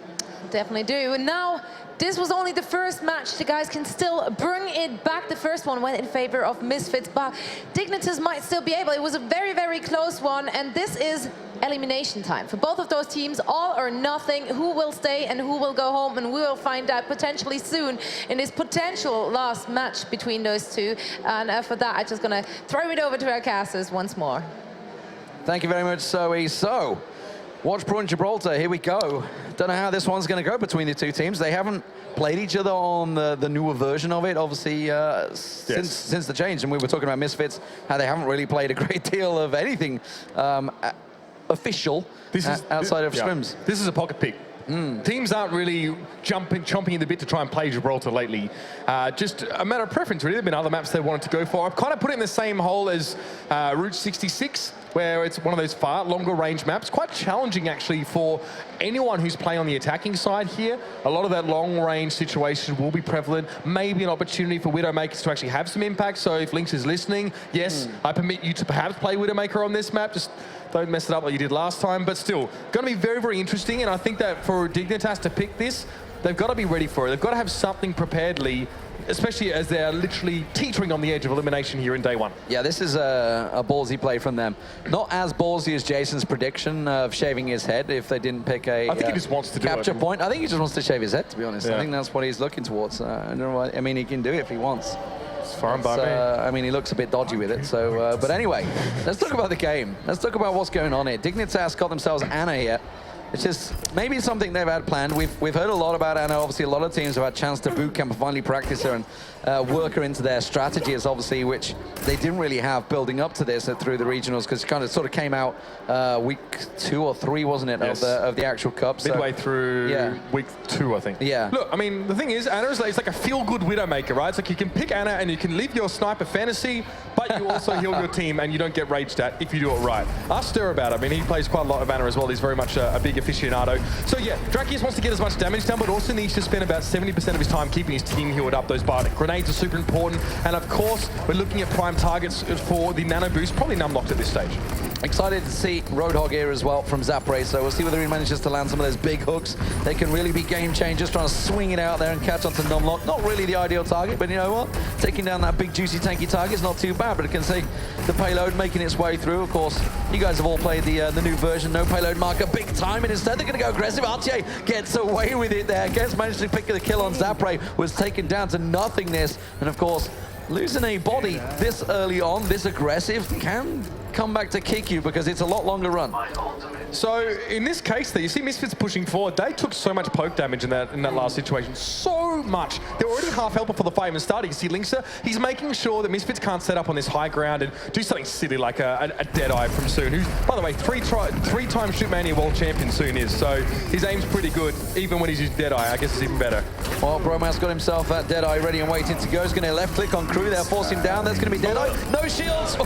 Definitely do. And now, this was only the first match. The guys can still bring it back. The first one went in favor of Misfits, but Dignitas might still be able. It was a very, very close one, and this is elimination time. For both of those teams, all or nothing. Who will stay and who will go home, and we will find out potentially soon in this potential last match between those two. And for that, I'm just going to throw it over to our casters once more. Thank you very much, Zoe. So, Watch Pro and Gibraltar, here we go. Don't know how this one's going to go between the two teams. They haven't played each other on the newer version of it, obviously, since the change. And we were talking about Misfits, how they haven't really played a great deal of anything official outside of scrims. This is a pocket pick. Teams aren't really chomping in the bit to try and play Gibraltar lately. Just a matter of preference, really. There have been other maps they wanted to go for. I've kind of put it in the same hole as Route 66, where it's one of those far longer range maps. Quite challenging, actually, for anyone who's playing on the attacking side here. A lot of that long range situation will be prevalent. Maybe an opportunity for Widowmakers to actually have some impact. So if Lynx is listening, yes, I permit you to perhaps play Widowmaker on this map. Just don't mess it up like you did last time, but still, going to be very, very interesting, and I think that for Dignitas to pick this, they've got to be ready for it. They've got to have something preparedly, especially as they're literally teetering on the edge of elimination here in day one. Yeah, this is a ballsy play from them. Not as ballsy as Jason's prediction of shaving his head if they didn't pick a I think he just wants to do capture point. I think he just wants to shave his head, to be honest. Yeah. I think that's what he's looking towards. I don't know what, I mean, he can do it if he wants. It's fine by me. I mean, he looks a bit dodgy with it. So, but anyway, let's talk about the game. Let's talk about what's going on here. Dignitas got themselves Anna here. It's just maybe something they've had planned. We've heard a lot about Anna. Obviously, a lot of teams have had a chance to boot camp and finally practice her and work her into their strategies, obviously, which they didn't really have building up to this through the regionals, because it kind of sort of came out week 2 or 3, wasn't it, yes. of the actual cup. Midway through week 2, I think. Yeah. Look, I mean, the thing is, Anna is like a feel-good Widowmaker, right? It's like you can pick Anna and you can live your sniper fantasy, but you also heal your team and you don't get raged at if you do it right. Ask Stir about it. I mean, he plays quite a lot of Anna as well. He's very much a big aficionado. So yeah, Drakius wants to get as much damage done, but also needs to spend about 70% of his time keeping his team healed up. Those bardic grenades are super important. And of course, we're looking at prime targets for the nano boost, probably numlocked at this stage. Excited to see Roadhog here as well from Zapray, so we'll see whether he manages to land some of those big hooks. They can really be game changers, trying to swing it out there and catch onto Numlock. Not really the ideal target, but you know what? Taking down that big, juicy, tanky target is not too bad, but it can take the payload, making its way through. Of course, you guys have all played the new version, no payload marker, big time, and instead they're going to go aggressive. RTA gets away with it there. Gets managed to pick the kill on Zapray, was taken down to nothingness, and of course, losing a body this early on, this aggressive, can come back to kick you because it's a lot longer run. So in this case, you see Misfits pushing forward. They took so much poke damage in that last situation, so much. They're already half helper for the fight even starting. You see Linkster, he's making sure that Misfits can't set up on this high ground and do something silly like a Deadeye from Soon, who's, by the way, three-time Shootmania world champion Soon is. So his aim's pretty good, even when he's using Deadeye. I guess it's even better. Well, Bromas got himself that Deadeye ready and waiting to go. He's going to left click on crew there, force him down. That's going to be Deadeye. No shields.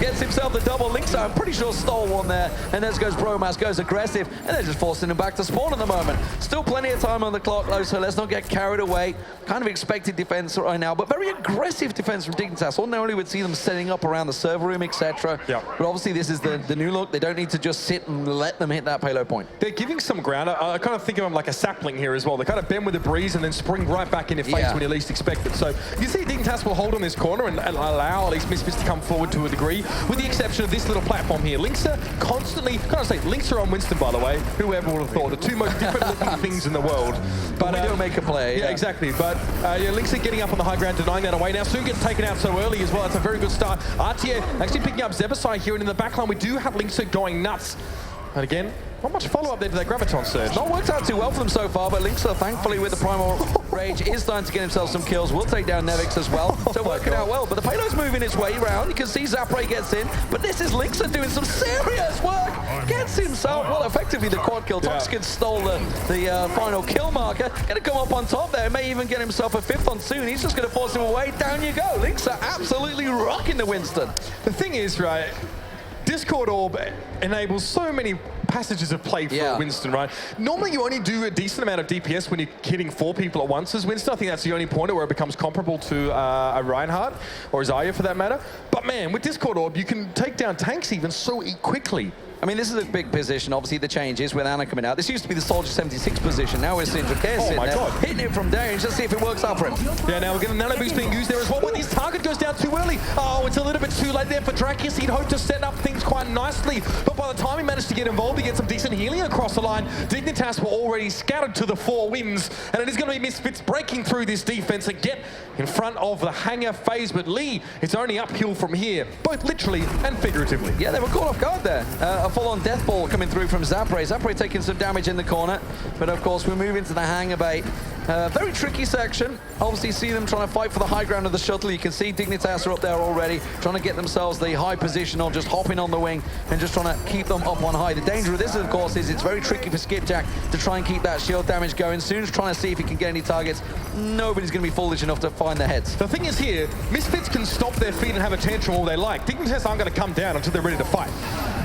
Gets himself the double. Linkster, I'm pretty sure, stole one there. And there goes Bromas, goes aggressive, and they're just forcing him back to spawn at the moment. Still plenty of time on the clock, though, so let's not get carried away. Kind of expected defense right now, but very aggressive defense from Dignitas. Ordinarily, we'd see them setting up around the server room, etc. Yep. But obviously, this is the new look. They don't need to just sit and let them hit that payload point. They're giving some ground. I kind of think of them like a sapling here as well. They kind of bend with the breeze and then spring right back in your face when you least expect it. So you see Dignitas will hold on this corner and allow at least Misfits to come forward to a degree, with the exception of this little platform here. Linkster constantly, Linkster on Winston, by the way, whoever would have thought, the two most different looking things in the world. But we don't make a play. Yeah, exactly. But Linkster getting up on the high ground, denying that away. Now Soon gets taken out so early as well. It's a very good start. RTA actually picking up Zebasai here, and in the backline we do have Linkster going nuts. And again, not much follow-up there to that Graviton surge. Not worked out too well for them so far, but Linkster, thankfully, with the Primal Rage, is starting to get himself some kills. Will take down Nevix as well, so working out well. But the payload's moving its way around. You can see Zapray gets in, but this is Linkster doing some serious work. Gets himself, well, effectively the quad kill. Toxic stole the final kill marker. Going to come up on top there. May even get himself a 5th on Soon. He's just going to force him away. Down you go. Linkster absolutely rocking the Winston. The thing is, right, Discord Orb enables so many passages of play for Winston, right? Normally you only do a decent amount of DPS when you're hitting 4 people at once as Winston. I think that's the only point where it becomes comparable to a Reinhardt or a Zarya for that matter. But man, with Discord Orb, you can take down tanks even so quickly. I mean, this is a big position. Obviously, the change is with Anna coming out. This used to be the Soldier 76 position. Now we're seeing Drakea sitting there, hitting it from range. Let's see if it works out for him. Yeah, now we're getting a nano boost being used there as well. When his target goes down too early, oh, it's a little bit too late there for Drakius. He'd hoped to set up things quite nicely, but by the time he managed to get involved, he gets some decent healing across the line. Dignitas were already scattered to the 4 winds, and it is going to be Misfits breaking through this defense and get in front of the hangar phase. But Lee, it's only uphill from here, both literally and figuratively. Yeah, they were caught off guard there. A full-on death ball coming through from Zapray. Zapray taking some damage in the corner, but of course we move into the hangar bay. Very tricky section. Obviously see them trying to fight for the high ground of the shuttle. You can see Dignitas are up there already, trying to get themselves the high position or just hopping on the wing and just trying to keep them up on high. The danger of this, of course, is it's very tricky for Skipjack to try and keep that shield damage going. Soon's trying to see if he can get any targets. Nobody's going to be foolish enough to find their heads. The thing is here, Misfits can stop their feet and have a tantrum all they like. Dignitas aren't going to come down until they're ready to fight.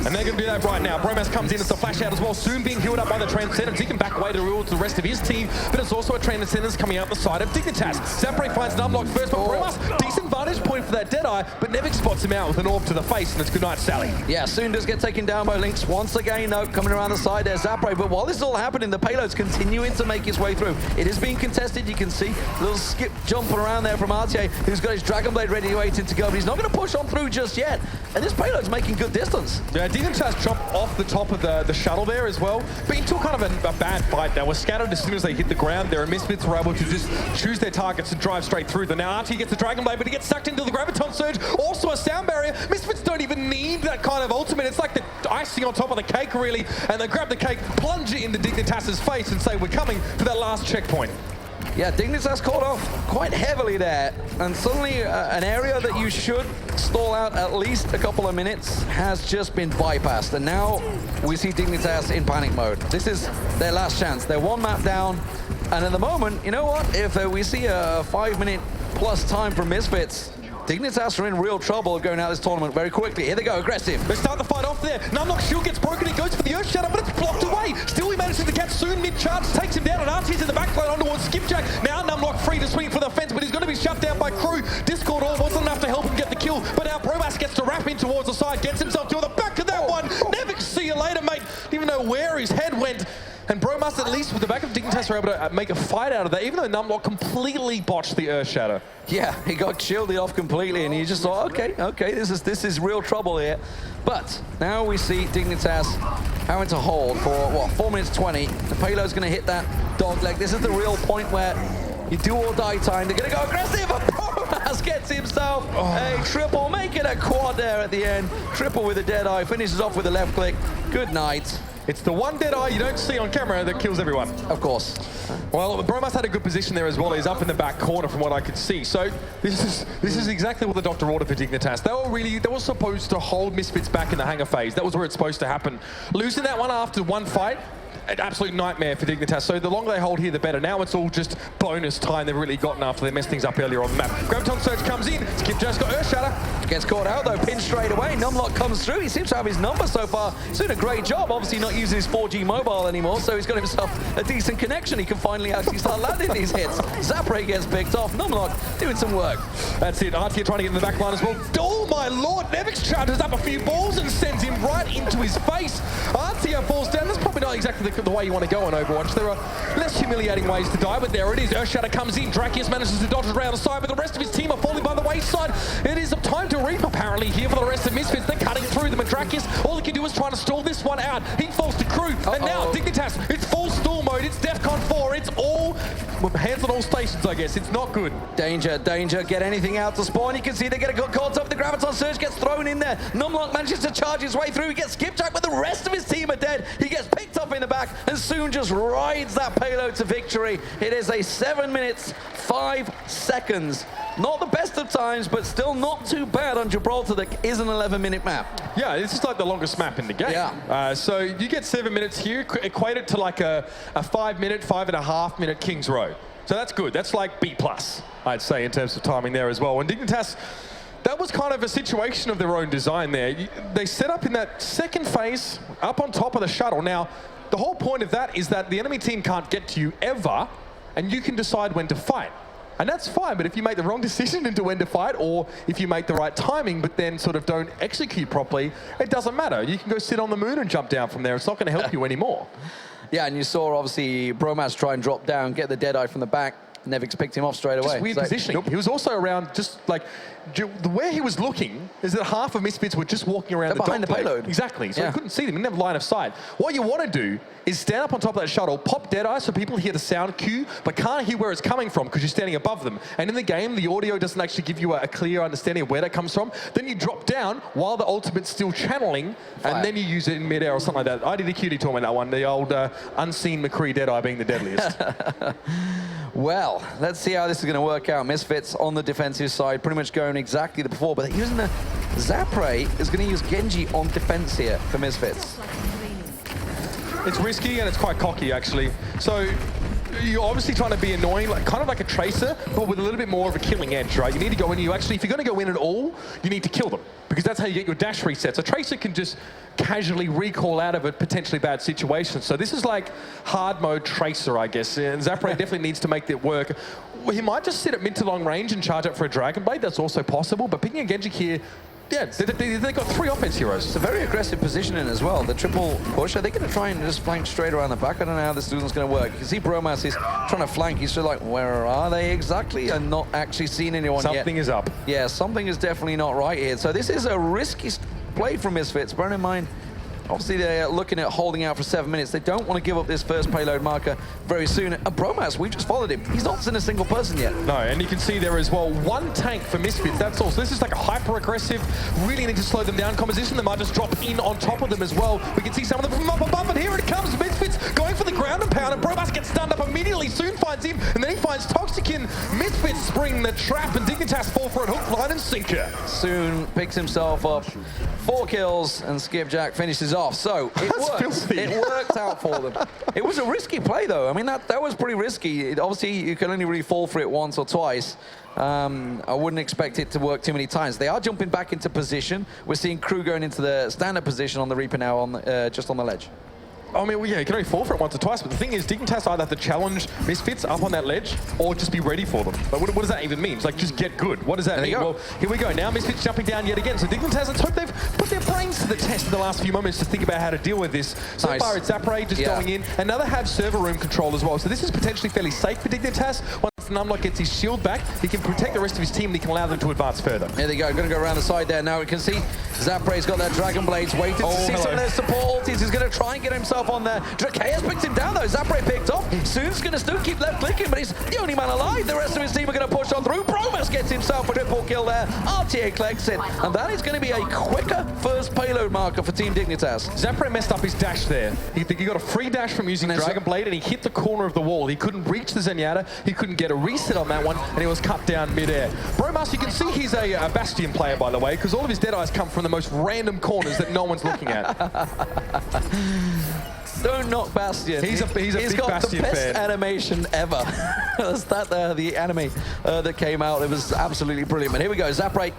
And they're going to do that right now. Bromas comes in, it's a flash out as well. Soon being healed up by the Transcendence. He can back away to rule to the rest of his team, but it's also a Transcendence coming out the side of Dignitas. Zapray finds an unlock first, but Bromas, decent vantage point for that Deadeye, but Nevik spots him out with an orb to the face, and it's goodnight, Sally. Yeah, Soon does get taken down by Lynx once again, though, coming around the side there's Zapray, but while this is all happening, the payload's continuing to make its way through. It is being contested, you can see. A little skip jumping around there from RTA, who's got his Dragon Blade ready waiting to go, but he's not going to push on through just yet. And this payload's making good distance. Yeah, Dignitas dropped off the top of the shuttle there as well, but into kind of a bad fight. They were scattered as soon as they hit the ground there, and Misfits were able to just choose their targets and drive straight through them. Now RT gets the Dragon Blade, but he gets sucked into the Graviton Surge, also a sound barrier. Misfits don't even need that kind of ultimate. It's like the icing on top of the cake, really, and they grab the cake, plunge it into Dignitas' face, and say, we're coming to that last checkpoint. Yeah, Dignitas caught off quite heavily there, and suddenly an area that you should stall out at least a couple of minutes has just been bypassed, and now we see Dignitas in panic mode. This is their last chance. They're one map down, and at the moment, you know what? If we see a 5-minute plus time from Misfits, Dignitas are in real trouble going out of this tournament very quickly. Here they go, aggressive. They start the fight off there. Numlock's shield gets broken, he goes for the Earth Shadow, but it's blocked away. Still he manages to catch soon, mid-charge, takes him down, and RT's in the backline on towards Skipjack. Now Numlock free to swing for the fence, but he's going to be shut down by Crew. Discord Orb wasn't enough to help him get the kill, but now Bromas gets to wrap in towards the side, gets himself to the back of that one. Never see you later, mate. Didn't even know where his head went. And Bromas, at least with the back of Dignitas, were able to make a fight out of that, even though Numlock completely botched the Earth Shadow. Yeah, he got shielded off completely, and he just thought, okay, this is real trouble here. But now we see Dignitas having to hold for, what, 4 minutes 20. The payload's going to hit that dog leg. This is the real point where you do or die time. They're going to go aggressive, but Bromas gets himself a triple, making a quad there at the end. Triple with a dead eye, finishes off with a left click. Good night. It's the one dead eye you don't see on camera that kills everyone. Of course. Well, Bromas had a good position there as well. He's up in the back corner from what I could see. So this is exactly what the doctor ordered for Dignitas. They were supposed to hold Misfits back in the hangar phase. That was where it's supposed to happen. Losing that one after one fight, an absolute nightmare for Dignitas. So the longer they hold here, the better. Now it's all just bonus time they've really gotten after they messed things up earlier on the map. Graviton Surge comes in. Skipjack's got Earth Shatter. Gets caught out though, pinned straight away. Numlock comes through. He seems to have his number so far. He's doing a great job. Obviously not using his 4G mobile anymore, so he's got himself a decent connection. He can finally actually start landing these hits. Zapre gets picked off. Numlock doing some work. That's it. Artia trying to get in the back line as well. Oh my lord, Nevix charges up a few balls and sends him right into his face. Artia falls down. That's probably not exactly the way you want to go on Overwatch. There are less humiliating ways to die, but there it is. Earthshatter comes in. Drakius manages to dodge it around the side, but the rest of his team are falling by the wayside. It is time to reap, apparently, here for the rest of Misfits. They're cutting through them, and Drakius, all he can do is try to stall this one out. He falls to Crew, and now Dignitas, it's full stall mode. It's DEFCON 4. It's all hands on all stations, I guess. It's not good. Danger, danger. Get anything out to spawn. You can see they get caught up. The Graviton Surge gets thrown in there. Numlock manages to charge his way through. He gets Skipjack, but the rest of his team are dead. He gets picked up in the back and soon just rides that payload to victory. It is a 7 minutes, 5 seconds. Not the best of times, but still not too bad on Gibraltar. That is an 11-minute map. Yeah, this is like the longest map in the game. Yeah. So you get 7 minutes here, equate it to like a 5-minute, 5.5-minute King's Row. So that's good. That's like B+, I'd say, in terms of timing there as well. And Dignitas, that was kind of a situation of their own design there. They set up in that second phase, up on top of the shuttle. Now, the whole point of that is that the enemy team can't get to you ever, and you can decide when to fight. And that's fine, but if you make the wrong decision into when to fight, or if you make the right timing, but then sort of don't execute properly, it doesn't matter. You can go sit on the moon and jump down from there. It's not going to help you anymore. Yeah, and you saw, obviously, Bromas try and drop down, get the Deadeye from the back. Nevix picked him off straight away. Just weird positioning. He was also around just like, where he was looking is that half of Misfits were just walking around behind the payload. Exactly, so he couldn't see them, he didn't have line of sight. What you want to do is stand up on top of that shuttle, pop Deadeye so people hear the sound cue, but can't hear where it's coming from because you're standing above them. And in the game, the audio doesn't actually give you a clear understanding of where that comes from. Then you drop down while the ultimate's still channeling, and then you use it in midair or something like that. I did a cutie tournament that one, the old unseen McCree Deadeye being the deadliest. Well, let's see how this is going to work out. Misfits on the defensive side, pretty much going exactly the before, but using the Zapre is going to use Genji on defense here for Misfits. It's risky and it's quite cocky, actually. So you're obviously trying to be annoying, like kind of like a Tracer, but with a little bit more of a killing edge, right? You need to go in, if you're going to go in at all, you need to kill them, because that's how you get your dash resets. A Tracer can just casually recall out of a potentially bad situation. So this is like hard mode Tracer, I guess, and Zapre definitely needs to make that work. He might just sit at mid to long range and charge up for a Dragon Blade, that's also possible, but picking a Genji here, yeah, they've got 3 offense heroes. It's a very aggressive positioning as well. The triple push, are they going to try and just flank straight around the back? I don't know how this duel's going to work. You can see Bromas is trying to flank. He's still like, where are they exactly? And not actually seen anyone yet. Something is up. Yeah, something is definitely not right here. So this is a risky play from Misfits. Bear in mind, obviously they're looking at holding out for 7 minutes. They don't want to give up this first payload marker very soon. And Bromas, we just followed him. He's not seen a single person yet. No, and you can see there as well, one tank for Misfits, that's all. So this is like a hyper-aggressive, really need to slow them down composition. They might just drop in on top of them as well. We can see some of them from up above, and here it comes. Misfits going for the ground and pound, and Bromas gets stunned up immediately. Soon finds him, and then he finds Toxikin. Misfits spring the trap, and Dignitas fall for it, hook, line, and sinker. Soon picks himself up. 4 kills, and Skipjack finishes off. So it worked. It worked out for them. It was a risky play, though. I mean, that was pretty risky. Obviously, you can only really fall for it once or twice. I wouldn't expect it to work too many times. They are jumping back into position. We're seeing crew going into the standard position on the Reaper now, on just on the ledge. I mean, well, yeah, you can only fall for it once or twice, but the thing is, Dignitas either have to challenge Misfits up on that ledge, or just be ready for them. But what does that even mean? It's like, just get good. What does that mean? Well, here we go. Now Misfits jumping down yet again. So Dignitas, let's hope they've put their brains to the test in the last few moments to think about how to deal with this. So far, it's Zapray just going in. Another have server room control as well. So this is potentially fairly safe for Dignitas. Once Numlock gets his shield back, he can protect the rest of his team, and he can allow them to advance further. There they go. Going to go around the side there. Now we can see Zapray's got that Dragon Blades, waiting to see some of their support ultis. He's going to try and get himself on there. Drakea's picked him down, though. Zapray picked off. Soon's going to still keep left clicking, but he's the only man alive. The rest of his team are going to push on through. Bromas gets himself a triple kill there. RTA collects it, and that is going to be a quicker first payload marker for Team Dignitas. Zapray messed up his dash there. He got a free dash from using Dragon Blade, and he hit the corner of the wall. He couldn't reach the Zenyatta. He couldn't get a reset on that one, and he was cut down mid-air. Bromas, you can see he's a Bastion player, by the way, because all of his Deadeyes come from the most random corners that no one's looking at. Don't knock Bastion. He's a big got Bastion the best fan. Animation ever. That's the anime that came out. It was absolutely brilliant. But here we go. Zapray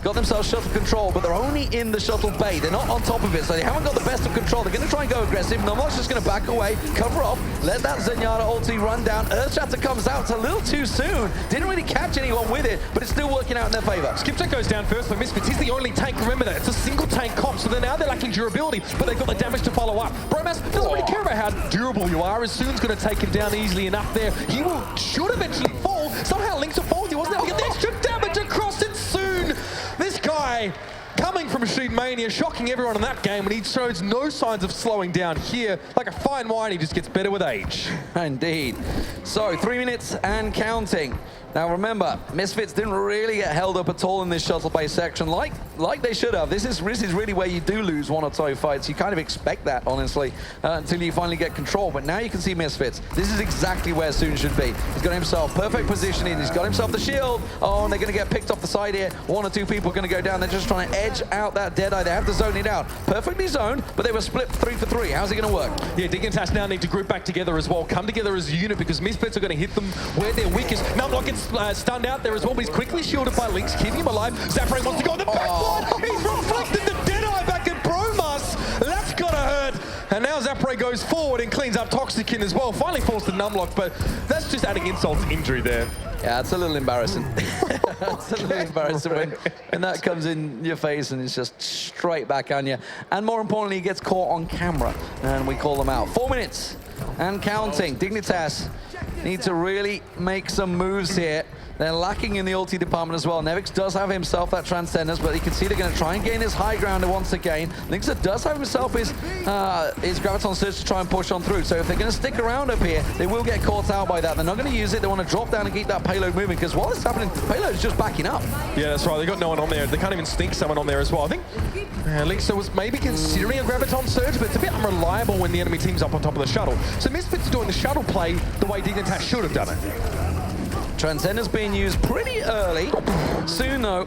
got themselves shuttle control, but they're only in the shuttle bay. They're not on top of it, so they haven't got the best of control. They're going to try and go aggressive. Nomlock's just going to back away, cover off, let that Zenyatta ulti run down. Earthshatter comes out. It's a little too soon. Didn't really catch anyone with it, but it's still working out in their favor. Skipjack goes down first for Misfits. He's the only tank. Remember that. It's a single tank comp, so now they're lacking durability, but they've got the damage to follow up. Bromas doesn't really care about how durable you are. As Soon's going to take him down easily enough there. He should eventually fall. Somehow Link's a fall. He wasn't able to get the extra damage across it soon. This guy, coming from Machine Mania, shocking everyone in that game, and he shows no signs of slowing down here. Like a fine wine, he just gets better with age. Indeed. So 3 minutes and counting. Now remember, Misfits didn't really get held up at all in this shuttle-based section, like they should have. This is really where you do lose one or two fights. You kind of expect that, honestly, until you finally get control. But now you can see Misfits. This is exactly where Soon should be. He's got himself perfect positioning. He's got himself the shield. Oh, and they're going to get picked off the side here. 1 or 2 people are going to go down. They're just trying to edge out that Deadeye. They have to zone it out. Perfectly zoned, but they were split 3 for 3. How's it going to work? Yeah, Dignitas now need to group back together as well. Come together as a unit, because Misfits are going to hit them where they're weakest. Numlock gets stunned out there as well, but he's quickly shielded by Lynx, keeping him alive. Zapray wants to go on the backline. He's reflected the Deadeye back at Bromas. That's gotta hurt. And now Zapray goes forward and cleans up Toxikin as well. Finally falls to Numlock, but that's just adding insult to injury there. Yeah, it's a little embarrassing. It's a little embarrassing when that comes in your face and it's just straight back on you. And more importantly, he gets caught on camera, and we call them out. 4 minutes and counting. Dignitas need to really make some moves here. They're lacking in the ulti department as well. Nevix does have himself that Transcendence, but you can see they're going to try and gain his high ground once again. Linksa does have himself his Graviton Surge to try and push on through. So if they're going to stick around up here, they will get caught out by that. They're not going to use it. They want to drop down and keep that payload moving, because while it's happening, the payload is just backing up. Yeah, that's right. They've got no one on there. They can't even sneak someone on there as well. I think Linksa was maybe considering a Graviton Surge, but it's a bit unreliable when the enemy team's up on top of the shuttle. So Misfits are doing the shuttle play the way Dignitas should have done it. Transcender's being used pretty early. Soon, though,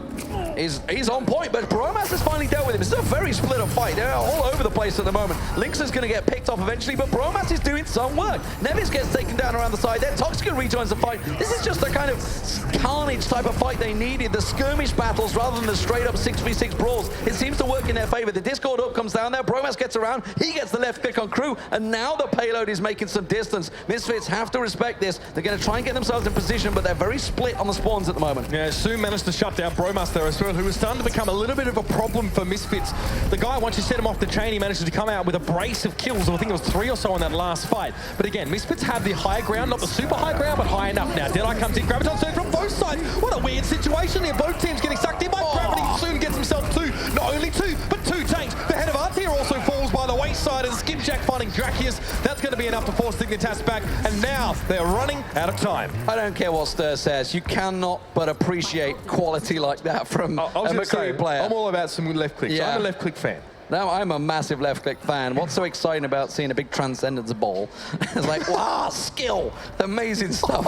he's on point, but Bromas has finally dealt with him. It's a very split up fight. They're all over the place at the moment. Lynx is going to get picked off eventually, but Bromas is doing some work. Nevis gets taken down around the side there. Toxica rejoins the fight. This is just the kind of carnage type of fight they needed. The skirmish battles rather than the straight up 6v6 brawls. It seems to work in their favor. The Discord up comes down there. Bromas gets around. He gets the left click on crew, and now the payload is making some distance. Misfits have to respect this. They're going to try and get themselves in position, but they're very split on the spawns at the moment. Yeah, Soon managed to shut down Bromas there as well, who was starting to become a little bit of a problem for Misfits. The guy, once you set him off the chain, he managed to come out with a brace of kills. I think it was 3 or so in that last fight. But again, Misfits have the high ground, not the super high ground, but high enough now. Deadeye comes in, Graviton Surge from both sides. What a weird situation here. Both teams getting sucked in by gravity. Soon gets himself 2. Not only 2, but 2 side, and Skipjack finding Drakius. That's going to be enough to force Dignitas back, and now they're running out of time. I don't care what Stir says. You cannot but appreciate quality like that from a McCree player. I'm all about some left clicks. Yeah. I'm a left click fan. Now, I'm a massive left-click fan. What's so exciting about seeing a big Transcendence ball? It's like, wow, skill, amazing stuff.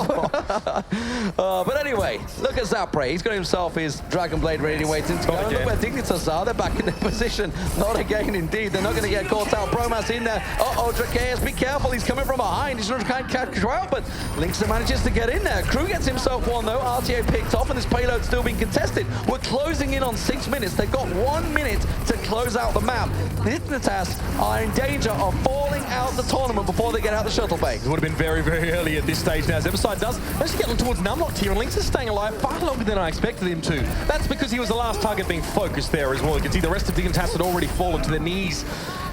But anyway, look at Zapre. He's got himself his Dragon Blade ready waiting to go. And look where Dignitas are. They're back in their position. Not again, indeed. They're not going to get caught out. Bromas in there. Uh-oh, Drakeus, be careful. He's coming from behind. He's trying to catch you out, but Linkster manages to get in there. Crew gets himself one, though. RTA picked off, and this payload still being contested. We're closing in on 6 minutes. They've got 1 minute to close out the map. Dignitas are in danger of falling out the tournament before they get out the shuttle bay. It would have been very, very early at this stage now. Zeberside does actually get them towards Numlocked here, and Lynx is staying alive far longer than I expected him to. That's because he was the last target being focused there as well. You can see the rest of Dignitas had already fallen to their knees.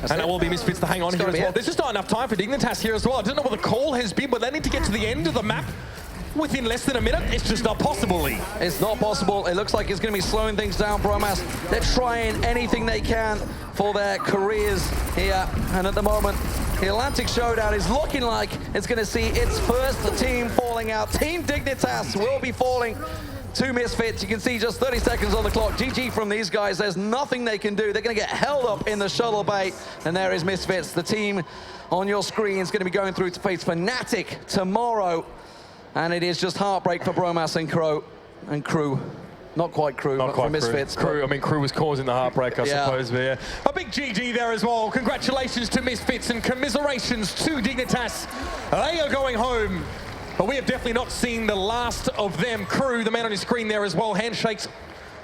And that will be Misfits to hang on here as well. There's just not enough time for Dignitas here as well. I don't know what the call has been, but they need to get to the end of the map within less than a minute. It's just not possible, Lee. It's not possible. It looks like it's going to be slowing things down, Bromas. They're trying anything they can for their careers here. And at the moment, the Atlantic Showdown is looking like it's going to see its first team falling out. Team Dignitas will be falling to Misfits. You can see just 30 seconds on the clock. GG from these guys. There's nothing they can do. They're going to get held up in the shuttle bay. And there is Misfits. The team on your screen is going to be going through to face Fnatic tomorrow. And it is just heartbreak for Bromas and Crew. Not quite Crew, but for Misfits. Crew, I mean, Crew was causing the heartbreak, I suppose. But yeah. A big GG there as well. Congratulations to Misfits and commiserations to Dignitas. They are going home. But we have definitely not seen the last of them. Crew, the man on your screen there as well. Handshakes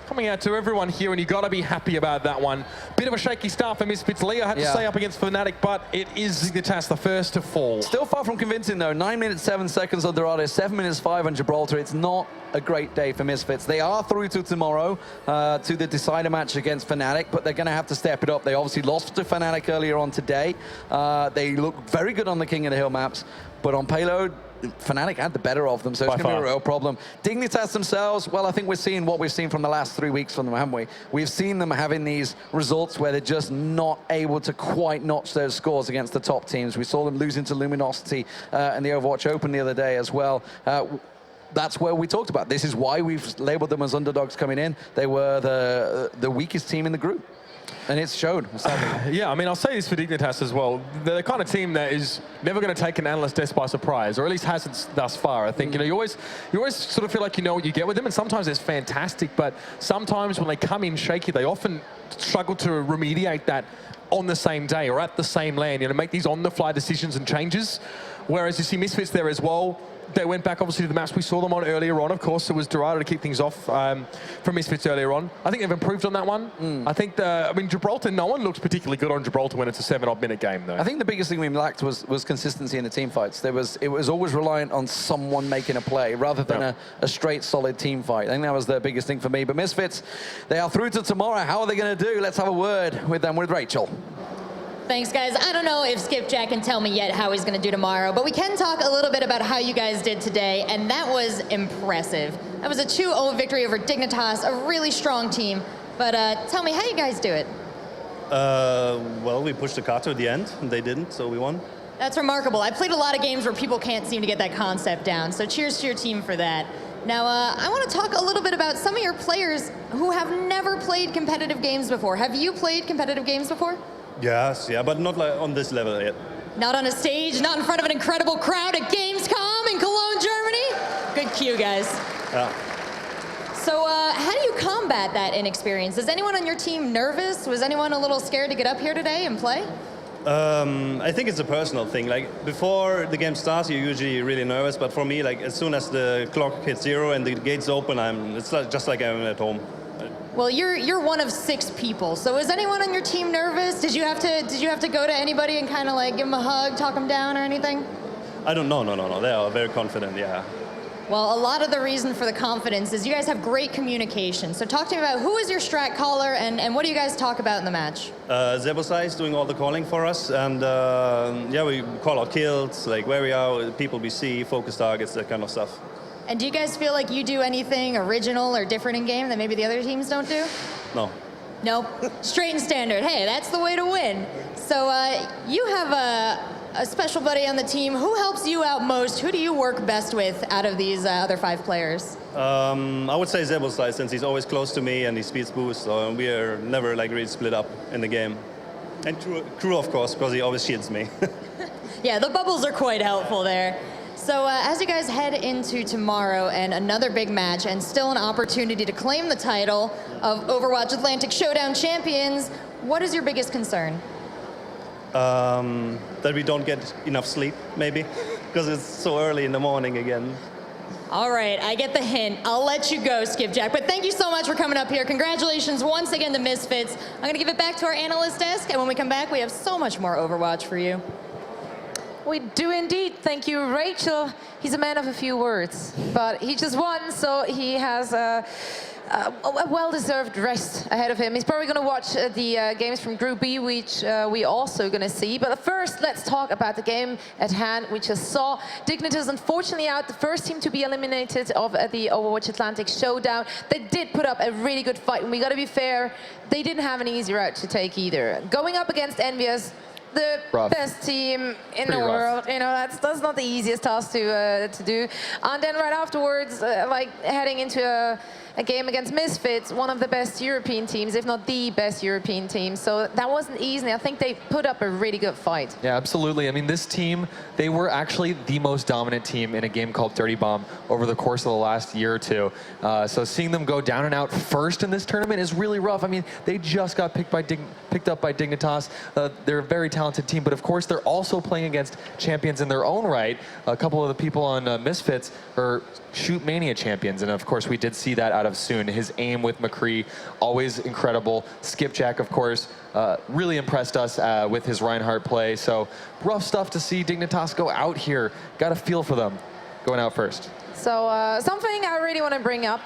coming out to everyone here, and you got to be happy about that one. Bit of a shaky start for Misfits. Leo had to stay up against Fnatic, but it is Dignitas, the first to fall. Still far from convincing, though. 9 minutes, 7 seconds on Dorado, 7 minutes, 5 on Gibraltar. It's not a great day for Misfits. They are through to tomorrow, to the decider match against Fnatic, but they're going to have to step it up. They obviously lost to Fnatic earlier on today. They look very good on the King of the Hill maps, but on payload, Fnatic had the better of them, so it's going to be a real problem. Dignitas themselves, well, I think we're seeing what we've seen from the last 3 weeks from them, haven't we? We've seen them having these results where they're just not able to quite notch those scores against the top teams. We saw them losing to Luminosity in the Overwatch Open the other day as well. That's where we talked about. This is why we've labeled them as underdogs coming in. They were the weakest team in the group. And it's showed. Yeah, I mean, I'll say this for Dignitas as well. They're the kind of team that is never going to take an analyst desk by surprise, or at least hasn't thus far. I think, you know, you always sort of feel like you know what you get with them, and sometimes it's fantastic, but sometimes when they come in shaky, they often struggle to remediate that on the same day or at the same land, you know, make these on-the-fly decisions and changes. Whereas you see Misfits there as well. They went back, obviously, to the maps we saw them on earlier on. Of course, it was Dorado to keep things off from Misfits earlier on. I think they've improved on that one. I think, I mean, Gibraltar, no one looks particularly good on Gibraltar when it's a 7-odd-minute game, though. I think the biggest thing we lacked was consistency in the team fights. It was always reliant on someone making a play rather than a straight, solid team fight. I think that was the biggest thing for me. But Misfits, they are through to tomorrow. How are they going to do? Let's have a word with them, with Rachel. Thanks, guys. I don't know if Skipjack can tell me yet how he's going to do tomorrow, but we can talk a little bit about how you guys did today, and that was impressive. That was a 2-0 victory over Dignitas, a really strong team. But tell me, how you guys do it? Well, we pushed the cart to the end, and they didn't, so we won. That's remarkable. I played a lot of games where people can't seem to get that concept down, so cheers to your team for that. Now, I want to talk a little bit about some of your players who have never played competitive games before. Have you played competitive games before? Yes, yeah, but not like on this level yet. Not on a stage, not in front of an incredible crowd at Gamescom in Cologne, Germany? Good cue, guys. Yeah. So how do you combat that inexperience? Is anyone on your team nervous? Was anyone a little scared to get up here today and play? I think it's a personal thing. Like, before the game starts, you're usually really nervous, but for me, like, as soon as the clock hits 0 and the gates open, it's just like I'm at home. Well, you're one of 6 people. So is anyone on your team nervous? Did you have to go to anybody and kind of like give them a hug, talk them down or anything? I don't know. No. They are very confident, yeah. Well, a lot of the reason for the confidence is you guys have great communication. So talk to me about who is your strat caller and what do you guys talk about in the match? Zebosai is doing all the calling for us, and yeah, we call out kills, like where we are, people we see, focus targets, that kind of stuff. And do you guys feel like you do anything original or different in game that maybe the other teams don't do? No. Nope. Straight and standard. Hey, that's the way to win. So you have a special buddy on the team. Who helps you out most? Who do you work best with out of these other 5 players? I would say Zebosai, since he's always close to me and he speeds boost, so we are never like really split up in the game. And Crew, of course, because he always shields me. Yeah, the bubbles are quite helpful there. So as you guys head into tomorrow and another big match and still an opportunity to claim the title of Overwatch Atlantic Showdown champions, what is your biggest concern? That we don't get enough sleep, maybe, because it's so early in the morning again. All right, I get the hint. I'll let you go, Skipjack. But thank you so much for coming up here. Congratulations once again to Misfits. I'm going to give it back to our analyst desk, and when we come back, we have so much more Overwatch for you. We do indeed. Thank you, Rachel. He's a man of a few words, but he just won, so he has a well-deserved rest ahead of him. He's probably going to watch the games from Group B, which we also going to see. But first, let's talk about the game at hand. We just saw Dignitas, unfortunately, out, the first team to be eliminated of the Overwatch Atlantic Showdown. They did put up a really good fight, and we got to be fair, they didn't have an easy route to take either. Going up against Envious, the best team in the world, you know, that's not the easiest task to do. And then right afterwards, like heading into a game against Misfits, one of the best European teams, if not the best European team. So that wasn't easy. I think they put up a really good fight. Yeah, absolutely. I mean, this team, they were actually the most dominant team in a game called Dirty Bomb over the course of the last year or two. So seeing them go down and out first in this tournament is really rough. I mean, they just got picked up by Dignitas. They're a very talented team, but of course they're also playing against champions in their own right. A couple of the people on Misfits are Shoot Mania champions, and of course we did see that out of Soon. His aim with McCree, always incredible. Skipjack, of course, really impressed us with his Reinhardt play. So rough stuff to see Dignitas go out here. Got a feel for them going out first. So something I really want to bring up,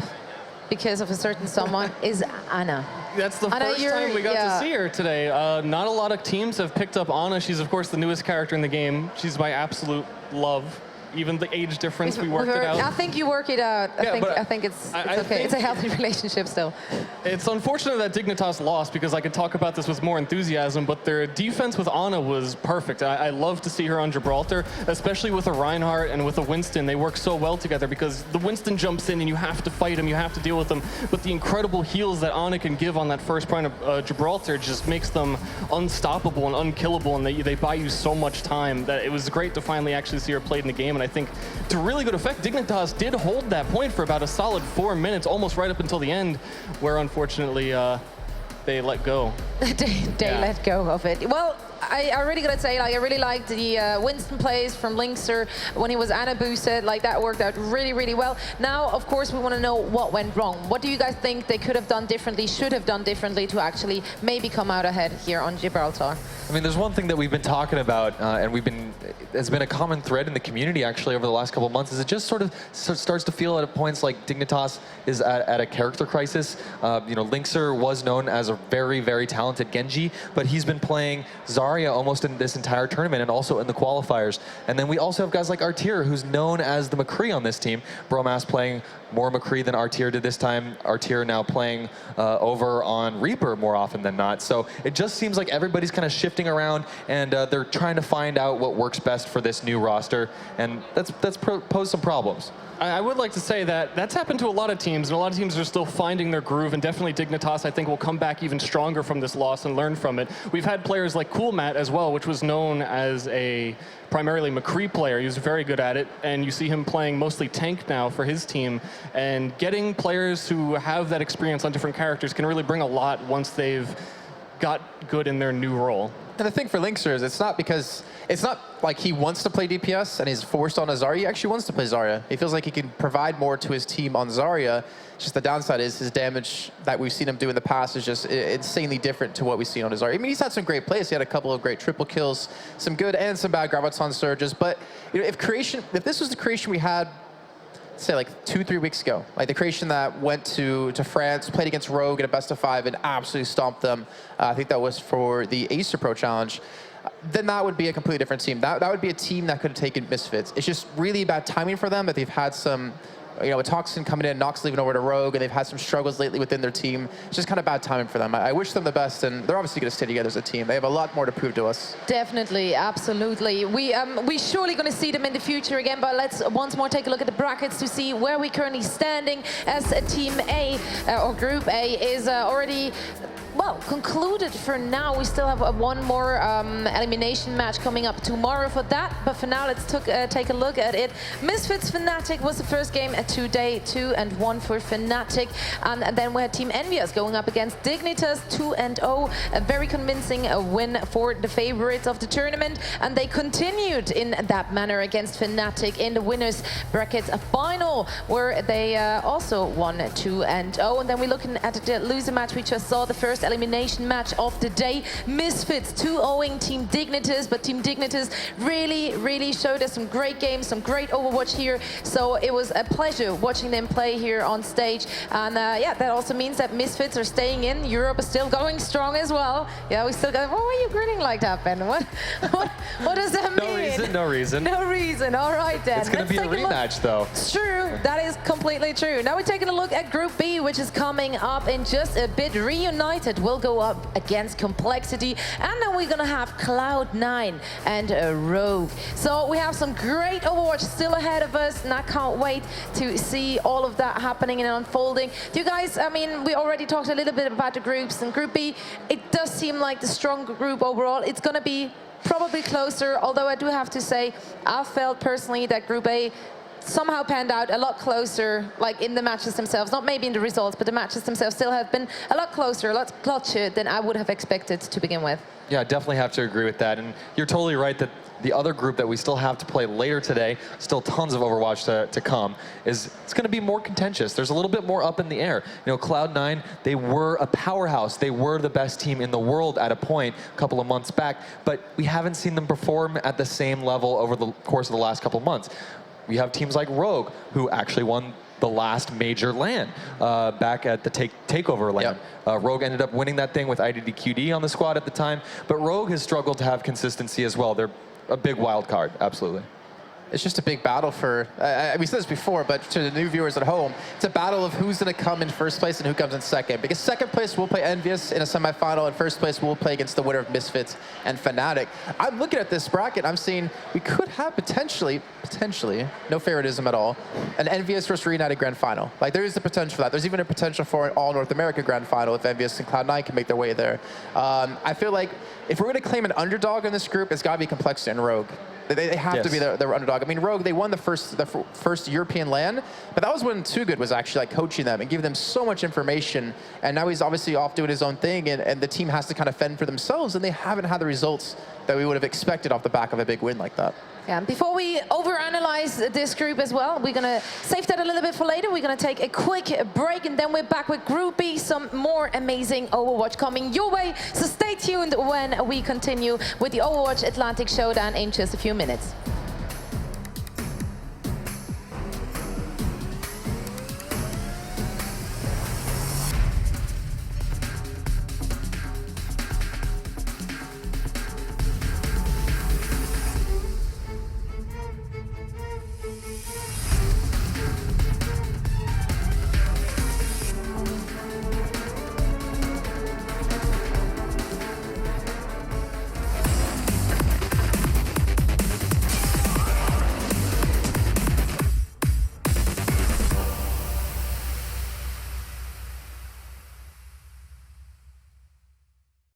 because of a certain someone, is Anna. That's the Anna, first time we got to see her today. Not a lot of teams have picked up Anna. She's, of course, the newest character in the game. She's my absolute love. Even the age difference, we worked it out. I think you work it out. I think it's okay. It's a healthy relationship still. It's unfortunate that Dignitas lost, because I could talk about this with more enthusiasm, but their defense with Ana was perfect. I love to see her on Gibraltar, especially with a Reinhardt and with a Winston. They work so well together, because the Winston jumps in and you have to fight him, you have to deal with him. But the incredible heals that Ana can give on that first point of Gibraltar just makes them unstoppable and unkillable, and they buy you so much time that it was great to finally actually see her played in the game. And I think to really good effect, Dignitas did hold that point for about a solid 4 minutes, almost right up until the end, where unfortunately they let go. they let go of it. Well, I really gotta say, like, I really liked the Winston plays from Linkser when he was Ana boosted. Like, that worked out really, really well. Now, of course, we want to know what went wrong. What do you guys think they could have done differently, should have done differently to actually maybe come out ahead here on Gibraltar? I mean, there's one thing that we've been talking about, and has been a common thread in the community actually over the last couple of months, is it just sort of starts to feel at points like Dignitas is at a character crisis. You know, Linkser was known as a very, very talented Genji, but he's been playing Zarya almost in this entire tournament and also in the qualifiers. And then we also have guys like Artir, who's known as the McCree on this team. Bromas playing more McCree than Artir did this time. Artir now playing over on Reaper more often than not. So it just seems like everybody's kind of shifting around, and they're trying to find out what works best for this new roster, and that's posed some problems. I would like to say that that's happened to a lot of teams, and a lot of teams are still finding their groove, and definitely Dignitas, I think, will come back even stronger from this loss and learn from it. We've had players like Coolmat as well, which was known as a primarily McCree player. He was very good at it, and you see him playing mostly tank now for his team, and getting players who have that experience on different characters can really bring a lot once they've got good in their new role. And the thing for Linkser is it's not like he wants to play DPS and he's forced on a Zarya. He actually wants to play Zarya. He feels like he can provide more to his team on Zarya. Just the downside is his damage that we've seen him do in the past is just insanely different to what we've seen on his Zarya. I mean, he's had some great plays. He had a couple of great triple kills, some good and some bad Graviton surges. But you know, if this was the creation we had, say, like 2-3 weeks ago, like the creation that went to France, played against Rogue in a best of 5 and absolutely stomped them. I think that was for the Acer Pro Challenge. Then that would be a completely different team. That would be a team that could have taken Misfits. It's just really bad timing for them that they've had some with Toxin coming in, Nox leaving over to Rogue, and they've had some struggles lately within their team. It's just kind of bad timing for them. I wish them the best, and they're obviously going to stay together as a team. They have a lot more to prove to us. Definitely, absolutely. We surely going to see them in the future again, but let's once more take a look at the brackets to see where we're currently standing, as Team A, or Group A, is already well, concluded for now. We still have one more elimination match coming up tomorrow for that. But for now, let's take a look at it. Misfits Fnatic was the first game today, 2-1 for Fnatic. And then we had Team Envious going up against Dignitas, 2-0. A very convincing win for the favorites of the tournament. And they continued in that manner against Fnatic in the winners bracket final, where they also won 2-0. And then we're looking at the loser match. We just saw the first elimination match of the day. Misfits 2-0ing Team Dignitas, but Team Dignitas really showed us some great games, some great Overwatch here. So it was a pleasure watching them play here on stage. And yeah, that also means that Misfits are staying in. Europe is still going strong as well. Yeah, we still got. Why are you grinning like that, Ben? What does that mean? No reason, no reason. No reason. All right then. It's going to be a rematch, though. It's true. That is completely true. Now we're taking a look at Group B, which is coming up in just a bit. Reunited will go up against Complexity, and then we're gonna have Cloud9 and Rogue. So we have some great Overwatch still ahead of us, and I can't wait to see all of that happening and unfolding. You guys, I mean, we already talked a little bit about the groups, and Group B, it does seem like the stronger group overall. It's gonna be probably closer, although I do have to say, I felt personally that Group A somehow panned out a lot closer, like in the matches themselves, not maybe in the results, but the matches themselves still have been a lot closer, a lot clutcher than I would have expected to begin with. Yeah, I definitely have to agree with that. And you're totally right that the other group that we still have to play later today, still tons of Overwatch to come, it's going to be more contentious. There's a little bit more up in the air. You know, Cloud9, they were a powerhouse. They were the best team in the world at a point a couple of months back, but we haven't seen them perform at the same level over the course of the last couple of months. We have teams like Rogue, who actually won the last major LAN back at the Takeover LAN. Yep. Rogue ended up winning that thing with IDDQD on the squad at the time, but Rogue has struggled to have consistency as well. They're a big wild card, absolutely. It's just a big battle for, we said this before, but to the new viewers at home, it's a battle of who's going to come in first place and who comes in second. Because second place will play Envious in a semifinal, and first place will play against the winner of Misfits and Fnatic. I'm looking at this bracket, I'm seeing we could have potentially, no favoritism at all, an Envious versus Reunited Grand Final. Like, there is the potential for that. There's even a potential for an all North America Grand Final if Envious and Cloud9 can make their way there. I feel like if we're going to claim an underdog in this group, it's got to be Complexity and Rogue. They have to be their underdog. I mean, Rogue, they won the first European LAN, but that was when Too Good was actually like coaching them and giving them so much information. And now he's obviously off doing his own thing, and the team has to kind of fend for themselves, and they haven't had the results that we would have expected off the back of a big win like that. Yeah, and before we overanalyze this group as well, we're going to save that a little bit for later. We're going to take a quick break, and then we're back with Group B, some more amazing Overwatch coming your way. So stay tuned when we continue with the Overwatch Atlantic Showdown in just a few minutes.